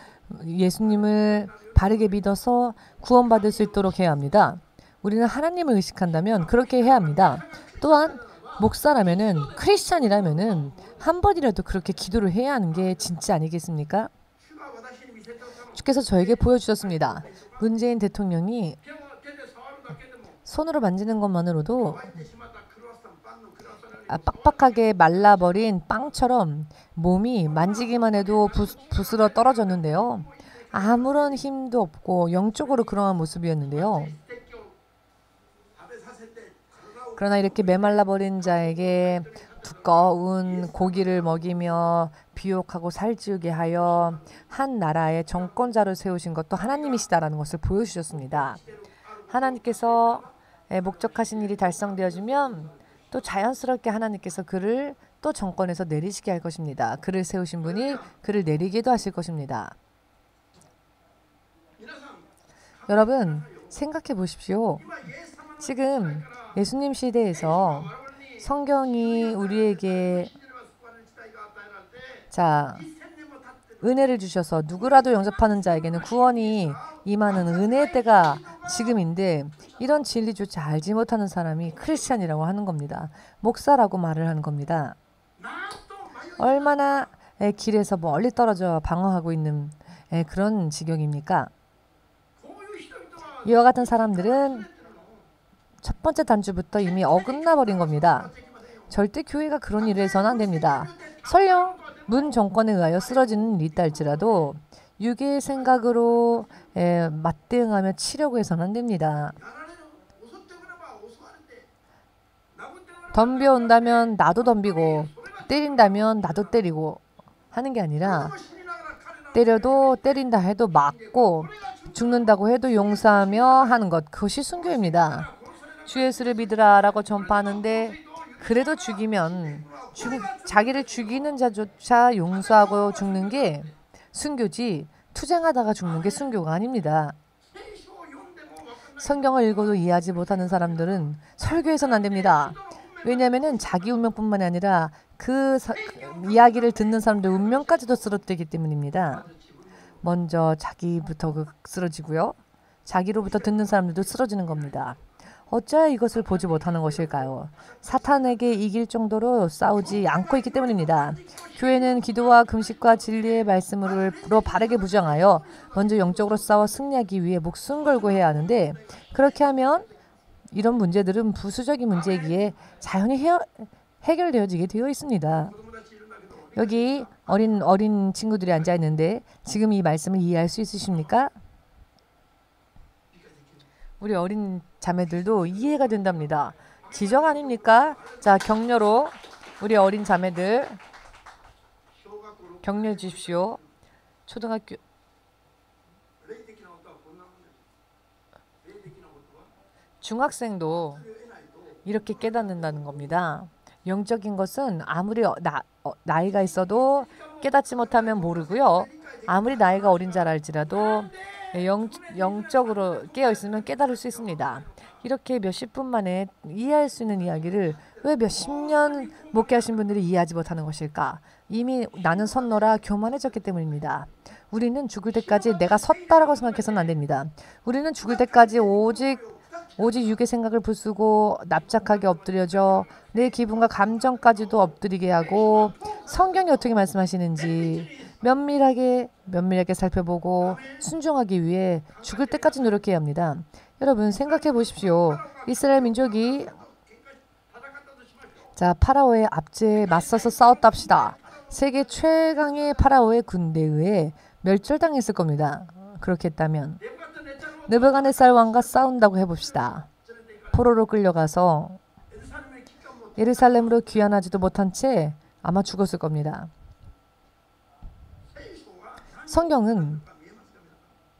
예수님을 바르게 믿어서 구원받을 수 있도록 해야 합니다. 우리는 하나님을 의식한다면 그렇게 해야 합니다. 또한 목사라면은, 크리스찬이라면은 한 번이라도 그렇게 기도를 해야 하는 게 진짜 아니겠습니까? 주께서 저에게 보여주셨습니다. 문재인 대통령이 손으로 만지는 것만으로도 빡빡하게 말라버린 빵처럼 몸이 만지기만 해도 부스러 떨어졌는데요. 아무런 힘도 없고 영적으로 그러한 모습이었는데요. 그러나 이렇게 메말라버린 자에게 두꺼운 고기를 먹이며 비옥하고 살찌우게 하여 한 나라의 정권자를 세우신 것도 하나님이시다라는 것을 보여주셨습니다. 하나님께서 목적하신 일이 달성되어지면 또 자연스럽게 하나님께서 그를 또 정권에서 내리시게 할 것입니다. 그를 세우신 분이 그를 내리게도 하실 것입니다. 여러분, 생각해 보십시오. 지금 예수님 시대에서 성경이 우리에게 은혜를 주셔서 누구라도 영접하는 자에게는 구원이 임하는 은혜의 때가 지금인데, 이런 진리조차 알지 못하는 사람이 크리스찬이라고 하는 겁니다. 목사라고 말을 하는 겁니다. 얼마나 길에서 멀리 떨어져 방황하고 있는 그런 지경입니까? 이와 같은 사람들은 첫 번째 단추부터 이미 어긋나 버린 겁니다. 절대 교회가 그런 일을 해서는 안 됩니다. 설령 문 정권에 의하여 쓰러지는 일이 있다 할지라도 육의 생각으로 맞대응하며 치려고 해서는 안 됩니다. 덤벼온다면 나도 덤비고 때린다면 나도 때리고 하는 게 아니라, 때려도 때린다 해도 맞고 죽는다고 해도 용서하며 하는 것, 그것이 순교입니다. 주 예수를 믿으라라고 전파하는데 그래도 죽이면 자기를 죽이는 자조차 용서하고 죽는 게 순교지, 투쟁하다가 죽는 게 순교가 아닙니다. 성경을 읽어도 이해하지 못하는 사람들은 설교해서는 안 됩니다. 왜냐하면 자기 운명뿐만 아니라 그 이야기를 듣는 사람들 운명까지도 쓰러뜨리기 때문입니다. 먼저 자기부터 쓰러지고요. 자기로부터 듣는 사람들도 쓰러지는 겁니다. 어찌하여 이것을 보지 못하는 것일까요? 사탄에게 이길 정도로 싸우지 않고 있기 때문입니다. 교회는 기도와 금식과 진리의 말씀으로 바르게 무장하여 먼저 영적으로 싸워 승리하기 위해 목숨 걸고 해야 하는데, 그렇게 하면 이런 문제들은 부수적인 문제이기에 자연히 해결되어지게 되어 있습니다. 여기 어린 친구들이 앉아 있는데 지금 이 말씀을 이해할 수 있으십니까? 우리 어린 자매들도 이해가 된답니다. 기적 아닙니까? 자, 격려로 우리 어린 자매들 격려해 주십시오. 초등학교 중학생도 이렇게 깨닫는다는 겁니다. 영적인 것은 아무리 나이가 있어도 깨닫지 못하면 모르고요. 아무리 나이가 어린 자랄지라도 영적으로 깨어있으면 깨달을 수 있습니다. 이렇게 몇십 분 만에 이해할 수 있는 이야기를 왜 몇십 년 목회하신 분들이 이해하지 못하는 것일까? 이미 나는 섰노라 교만해졌기 때문입니다. 우리는 죽을 때까지 내가 섰다라고 생각해서는 안 됩니다. 우리는 죽을 때까지 오직 육의 생각을 부수고 납작하게 엎드려져 내 기분과 감정까지도 엎드리게 하고 성경이 어떻게 말씀하시는지 면밀하게 살펴보고 순종하기 위해 죽을 때까지 노력해야 합니다. 여러분 생각해 보십시오. 이스라엘 민족이 파라오의 압제에 맞서서 싸웠다 합시다. 세계 최강의 파라오의 군대에 의해 멸절당했을 겁니다. 그렇게 했다면 느부갓네살 왕과 싸운다고 해봅시다. 포로로 끌려가서 예루살렘으로 귀환하지도 못한 채 아마 죽었을 겁니다. 성경은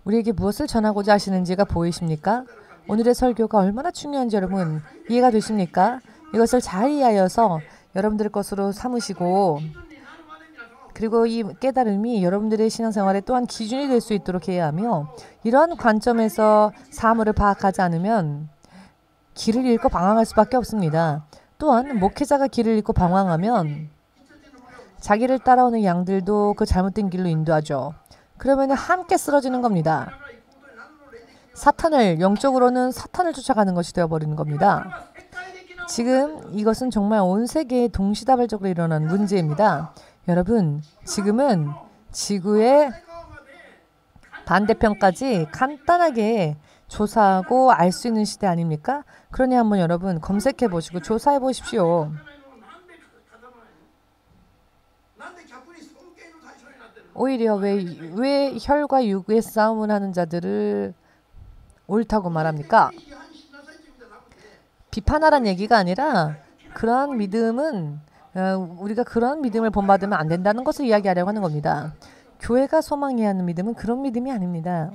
우리에게 무엇을 전하고자 하시는지가 보이십니까? 오늘의 설교가 얼마나 중요한지 여러분 이해가 되십니까? 이것을 잘 이해하여서 여러분들의 것으로 삼으시고, 그리고 이 깨달음이 여러분들의 신앙생활에 또한 기준이 될 수 있도록 해야 하며, 이러한 관점에서 사물을 파악하지 않으면 길을 잃고 방황할 수밖에 없습니다. 또한 목회자가 길을 잃고 방황하면 자기를 따라오는 양들도 그 잘못된 길로 인도하죠. 그러면 함께 쓰러지는 겁니다. 영적으로는 사탄을 쫓아가는 것이 되어버리는 겁니다. 지금 이것은 정말 온 세계에 동시다발적으로 일어난 문제입니다. 여러분, 지금은 지구의 반대편까지 간단하게 조사하고 알 수 있는 시대 아닙니까? 그러니 한번 여러분 검색해 보시고 조사해 보십시오. 오히려 왜 혈과 육의 싸움을 하는 자들을 옳다고 말합니까? 비판하라는 얘기가 아니라 그러한 믿음은 우리가 그런 믿음을 본받으면 안 된다는 것을 이야기하려고 하는 겁니다. 교회가 소망해야 하는 믿음은 그런 믿음이 아닙니다.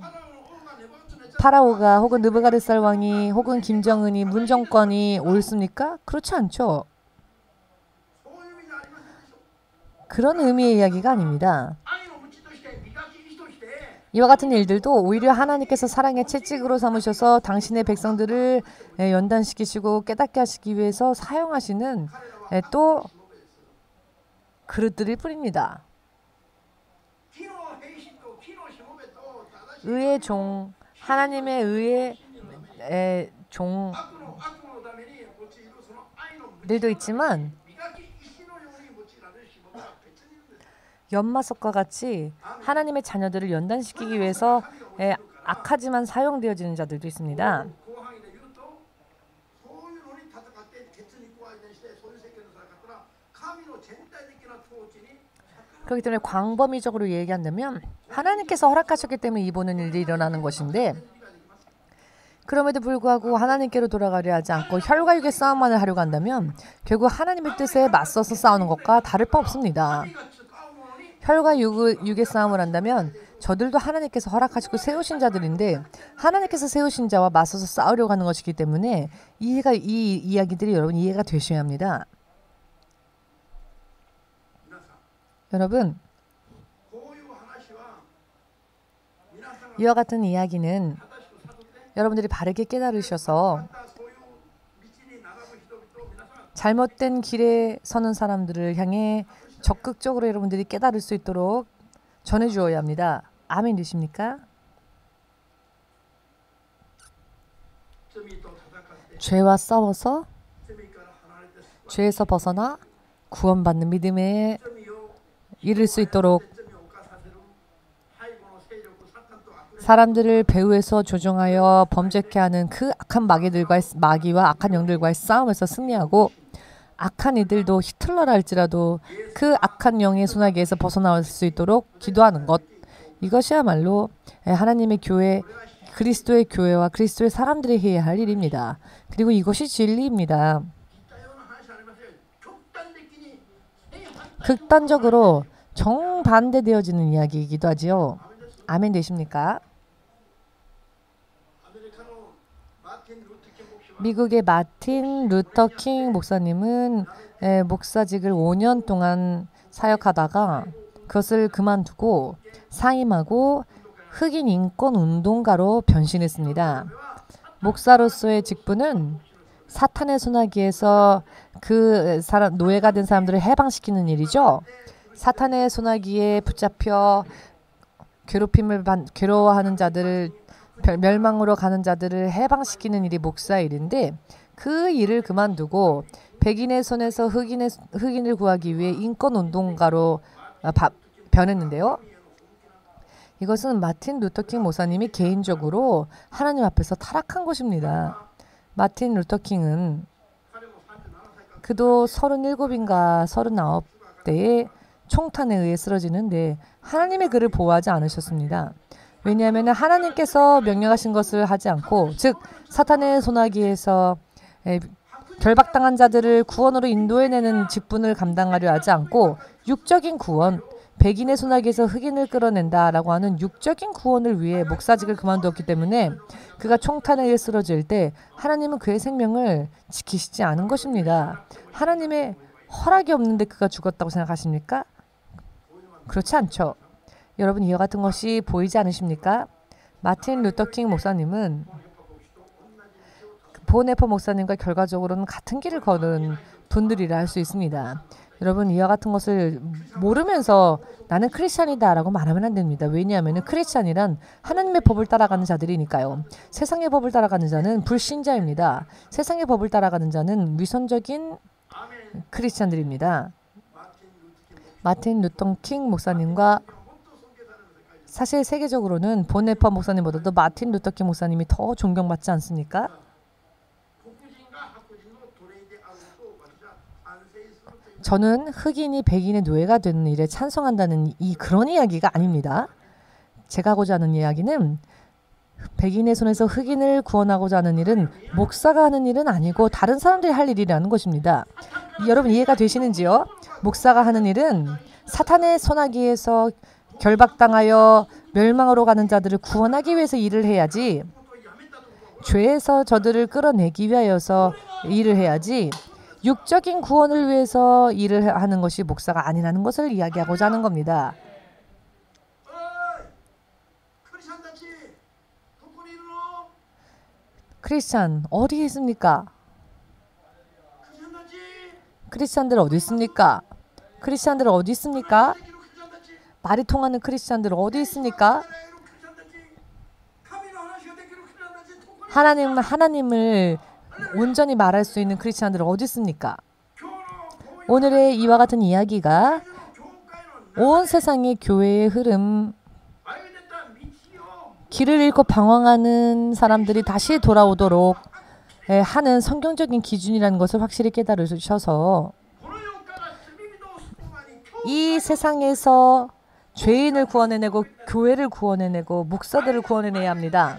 파라오가 혹은 느부갓네살 왕이 혹은 김정은이 문정권이 옳습니까? 그렇지 않죠. 그런 의미의 이야기가 아닙니다. 이와 같은 일들도 오히려 하나님께서 사랑의 채찍으로 삼으셔서 당신의 백성들을 연단시키시고 깨닫게 하시기 위해서 사용하시는 또 그릇들일 뿐입니다. 의의 종, 하나님의 의의 종들도 있지만 연마석과 같이 하나님의 자녀들을 연단시키기 위해서 악하지만 사용되어지는 자들도 있습니다. 그렇기 때문에 광범위적으로 얘기한다면 하나님께서 허락하셨기 때문에 이 보는 일이 일어나는 것인데, 그럼에도 불구하고 하나님께로 돌아가려 하지 않고 혈과 육의 싸움만을 하려고 한다면 결국 하나님의 뜻에 맞서서 싸우는 것과 다를 바 없습니다. 혈과 육의 싸움을 한다면 저들도 하나님께서 허락하시고 세우신 자들인데 하나님께서 세우신 자와 맞서서 싸우려고 하는 것이기 때문에 이 이야기들이 여러분 이해가 되셔야 합니다. 여러분, 이와 같은 이야기는 여러분들이 바르게 깨달으셔서 잘못된 길에 서는 사람들을 향해 적극적으로 여러분들이 깨달을 수 있도록 전해주어야 합니다. 아멘 되십니까? 죄와 싸워서 죄에서 벗어나 구원받는 믿음에 이를 수 있도록 사람들을 배후에서 조종하여 범죄케 하는 그 악한 마귀와 악한 영들과의 싸움에서 승리하고 악한 이들도 히틀러라 할지라도 그 악한 영의 소나기에서 벗어나올 수 있도록 기도하는 것, 이것이야말로 하나님의 교회, 그리스도의 교회와 그리스도의 사람들이 해야 할 일입니다. 그리고 이것이 진리입니다. 극단적으로 정반대되어지는 이야기이기도 하지요. 아멘 되십니까? 미국의 마틴 루터 킹 목사님은 목사직을 5년 동안 사역하다가 그것을 그만두고 상임하고 흑인 인권 운동가로 변신했습니다. 목사로서의 직분은 사탄의 소나기에서 그 노예가 된 사람들을 해방시키는 일이죠. 사탄의 소나기에 붙잡혀 괴로워하는 자들을 멸망으로 가는 자들을 해방시키는 일이 목사의 일인데 그 일을 그만두고 백인의 손에서 흑인을 구하기 위해 인권운동가로 변했는데요. 이것은 마틴 루터킹 목사님이 개인적으로 하나님 앞에서 타락한 것입니다. 마틴 루터킹은 그도 37인가 39대에 총탄에 의해 쓰러지는데 하나님의 그를 보호하지 않으셨습니다. 왜냐하면 하나님께서 명령하신 것을 하지 않고, 즉 사탄의 소나기에서 결박당한 자들을 구원으로 인도해내는 직분을 감당하려 하지 않고 육적인 구원, 백인의 소나기에서 흑인을 끌어낸다라고 하는 육적인 구원을 위해 목사직을 그만두었기 때문에 그가 총탄에 의해 쓰러질 때 하나님은 그의 생명을 지키시지 않은 것입니다. 하나님의 허락이 없는데 그가 죽었다고 생각하십니까? 그렇지 않죠. 여러분, 이와 같은 것이 보이지 않으십니까? 마틴 루터킹 목사님은 보네퍼 목사님과 결과적으로는 같은 길을 걸은 분들이라 할 수 있습니다. 여러분, 이와 같은 것을 모르면서 나는 크리스찬이다 라고 말하면 안 됩니다. 왜냐하면 크리스찬이란 하나님의 법을 따라가는 자들이니까요. 세상의 법을 따라가는 자는 불신자입니다. 세상의 법을 따라가는 자는 위선적인 크리스찬들입니다. 마틴 루터킹 목사님과 사실 세계적으로는 보네퍼 목사님보다도 마틴 루터킹 목사님이 더 존경받지 않습니까? 저는 흑인이 백인의 노예가 되는 일에 찬성한다는 그런 이야기가 아닙니다. 제가 하고자 하는 이야기는 백인의 손에서 흑인을 구원하고자 하는 일은 목사가 하는 일은 아니고 다른 사람들이 할 일이라는 것입니다. 여러분, 이해가 되시는지요? 목사가 하는 일은 사탄의 소나기에서 결박당하여 멸망으로 가는 자들을 구원하기 위해서 일을 해야지, 죄에서 저들을 끌어내기 위하여서 일을 해야지, 육적인 구원을 위해서 일을 하는 것이 목사가 아니라는 것을 이야기하고자 하는 겁니다. 크리스찬 어디 있습니까? 크리스찬들 어디 있습니까? 크리스찬들 어디 있습니까? 말이 통하는 크리스찬들 어디 있습니까? 하나님을 온전히 말할 수 있는 크리스찬들 어디 있습니까? 오늘의 이와 같은 이야기가 온 세상의 교회의 흐름, 길을 잃고 방황하는 사람들이 다시 돌아오도록 하는 성경적인 기준이라는 것을 확실히 깨달으셔서 이 세상에서 죄인을 구원해내고 교회를 구원해내고 목사들을 구원해내야 합니다.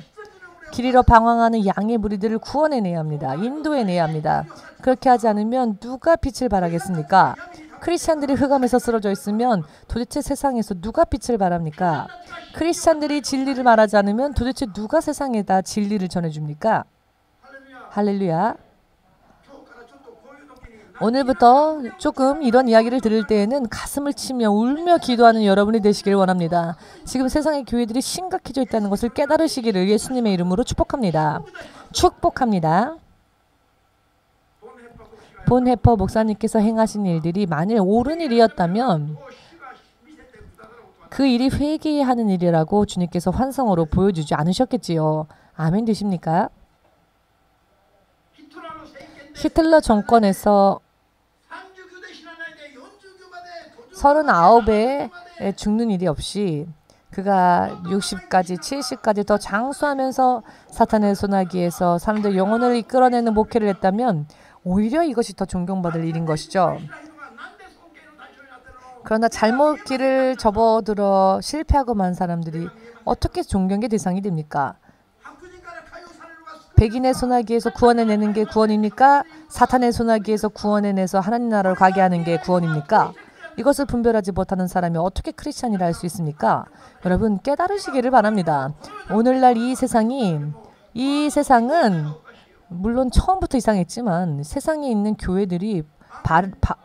길 잃어 방황하는 양의 무리들을 구원해내야 합니다. 인도해내야 합니다. 그렇게 하지 않으면 누가 빛을 발하겠습니까? 크리스찬들이 흑암에서 쓰러져 있으면 도대체 세상에서 누가 빛을 발합니까? 크리스찬들이 진리를 말하지 않으면 도대체 누가 세상에다 진리를 전해줍니까? 할렐루야. 오늘부터 조금 이런 이야기를 들을 때에는 가슴을 치며 울며 기도하는 여러분이 되시길 원합니다. 지금 세상의 교회들이 심각해져 있다는 것을 깨달으시기를 예수님의 이름으로 축복합니다. 축복합니다. 본헤퍼 목사님께서 행하신 일들이 만일 옳은 일이었다면 그 일이 회개하는 일이라고 주님께서 환상으로 보여주지 않으셨겠지요. 아멘 되십니까? 히틀러 정권에서 39에 죽는 일이 없이 그가 60까지 70까지 더 장수하면서 사탄의 소나기에서 사람들 영혼을 이끌어내는 목회를 했다면 오히려 이것이 더 존경받을 일인 것이죠. 그러나 잘못 길을 접어들어 실패하고 만 사람들이 어떻게 존경의 대상이 됩니까? 백인의 소나기에서 구원해내는 게 구원입니까? 사탄의 소나기에서 구원해내서 하나님 나라로 가게 하는 게 구원입니까? 이것을 분별하지 못하는 사람이 어떻게 크리스찬이라 할 수 있습니까? 여러분 깨달으시기를 바랍니다. 오늘날 이 세상은 물론 처음부터 이상했지만 세상에 있는 교회들이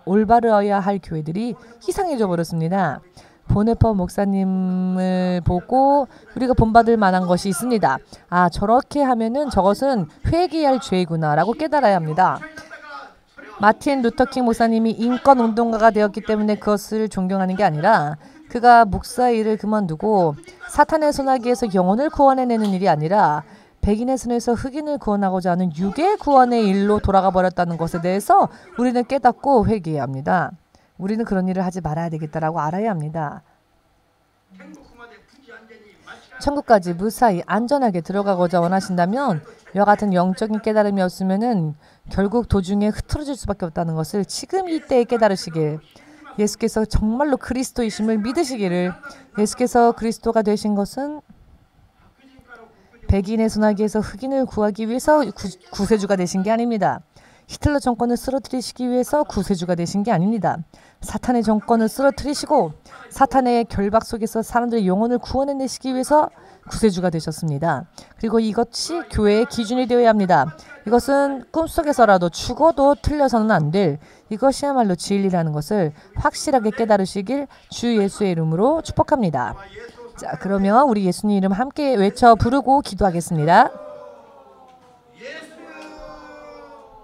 올바르어야 할 교회들이 이상해져 버렸습니다. 보네퍼 목사님을 보고 우리가 본받을 만한 것이 있습니다. 아, 저렇게 하면은 저것은 회개할 죄이구나 라고 깨달아야 합니다. 마틴 루터킹 목사님이 인권운동가가 되었기 때문에 그것을 존경하는 게 아니라 그가 목사 일을 그만두고 사탄의 소나기에서 영혼을 구원해내는 일이 아니라 백인의 손에서 흑인을 구원하고자 하는 유괴 구원의 일로 돌아가 버렸다는 것에 대해서 우리는 깨닫고 회개해야 합니다. 우리는 그런 일을 하지 말아야 되겠다라고 알아야 합니다. 천국까지 무사히 안전하게 들어가고자 원하신다면 이와 같은 영적인 깨달음이 없으면은 결국 도중에 흐트러질 수밖에 없다는 것을 지금 이때에 깨달으시길, 예수께서 정말로 그리스도이심을 믿으시기를, 예수께서 그리스도가 되신 것은 백인의 소나기에서 흑인을 구하기 위해서 구세주가 되신 게 아닙니다. 히틀러 정권을 쓰러뜨리시기 위해서 구세주가 되신 게 아닙니다. 사탄의 정권을 쓰러뜨리시고 사탄의 결박 속에서 사람들의 영혼을 구원해내시기 위해서 구세주가 되셨습니다. 그리고 이것이 교회의 기준이 되어야 합니다. 이것은 꿈속에서라도 죽어도 틀려서는 안 될, 이것이야말로 진리라는 것을 확실하게 깨달으시길 주 예수의 이름으로 축복합니다. 자, 그러면 우리 예수님 이름 함께 외쳐 부르고 기도하겠습니다.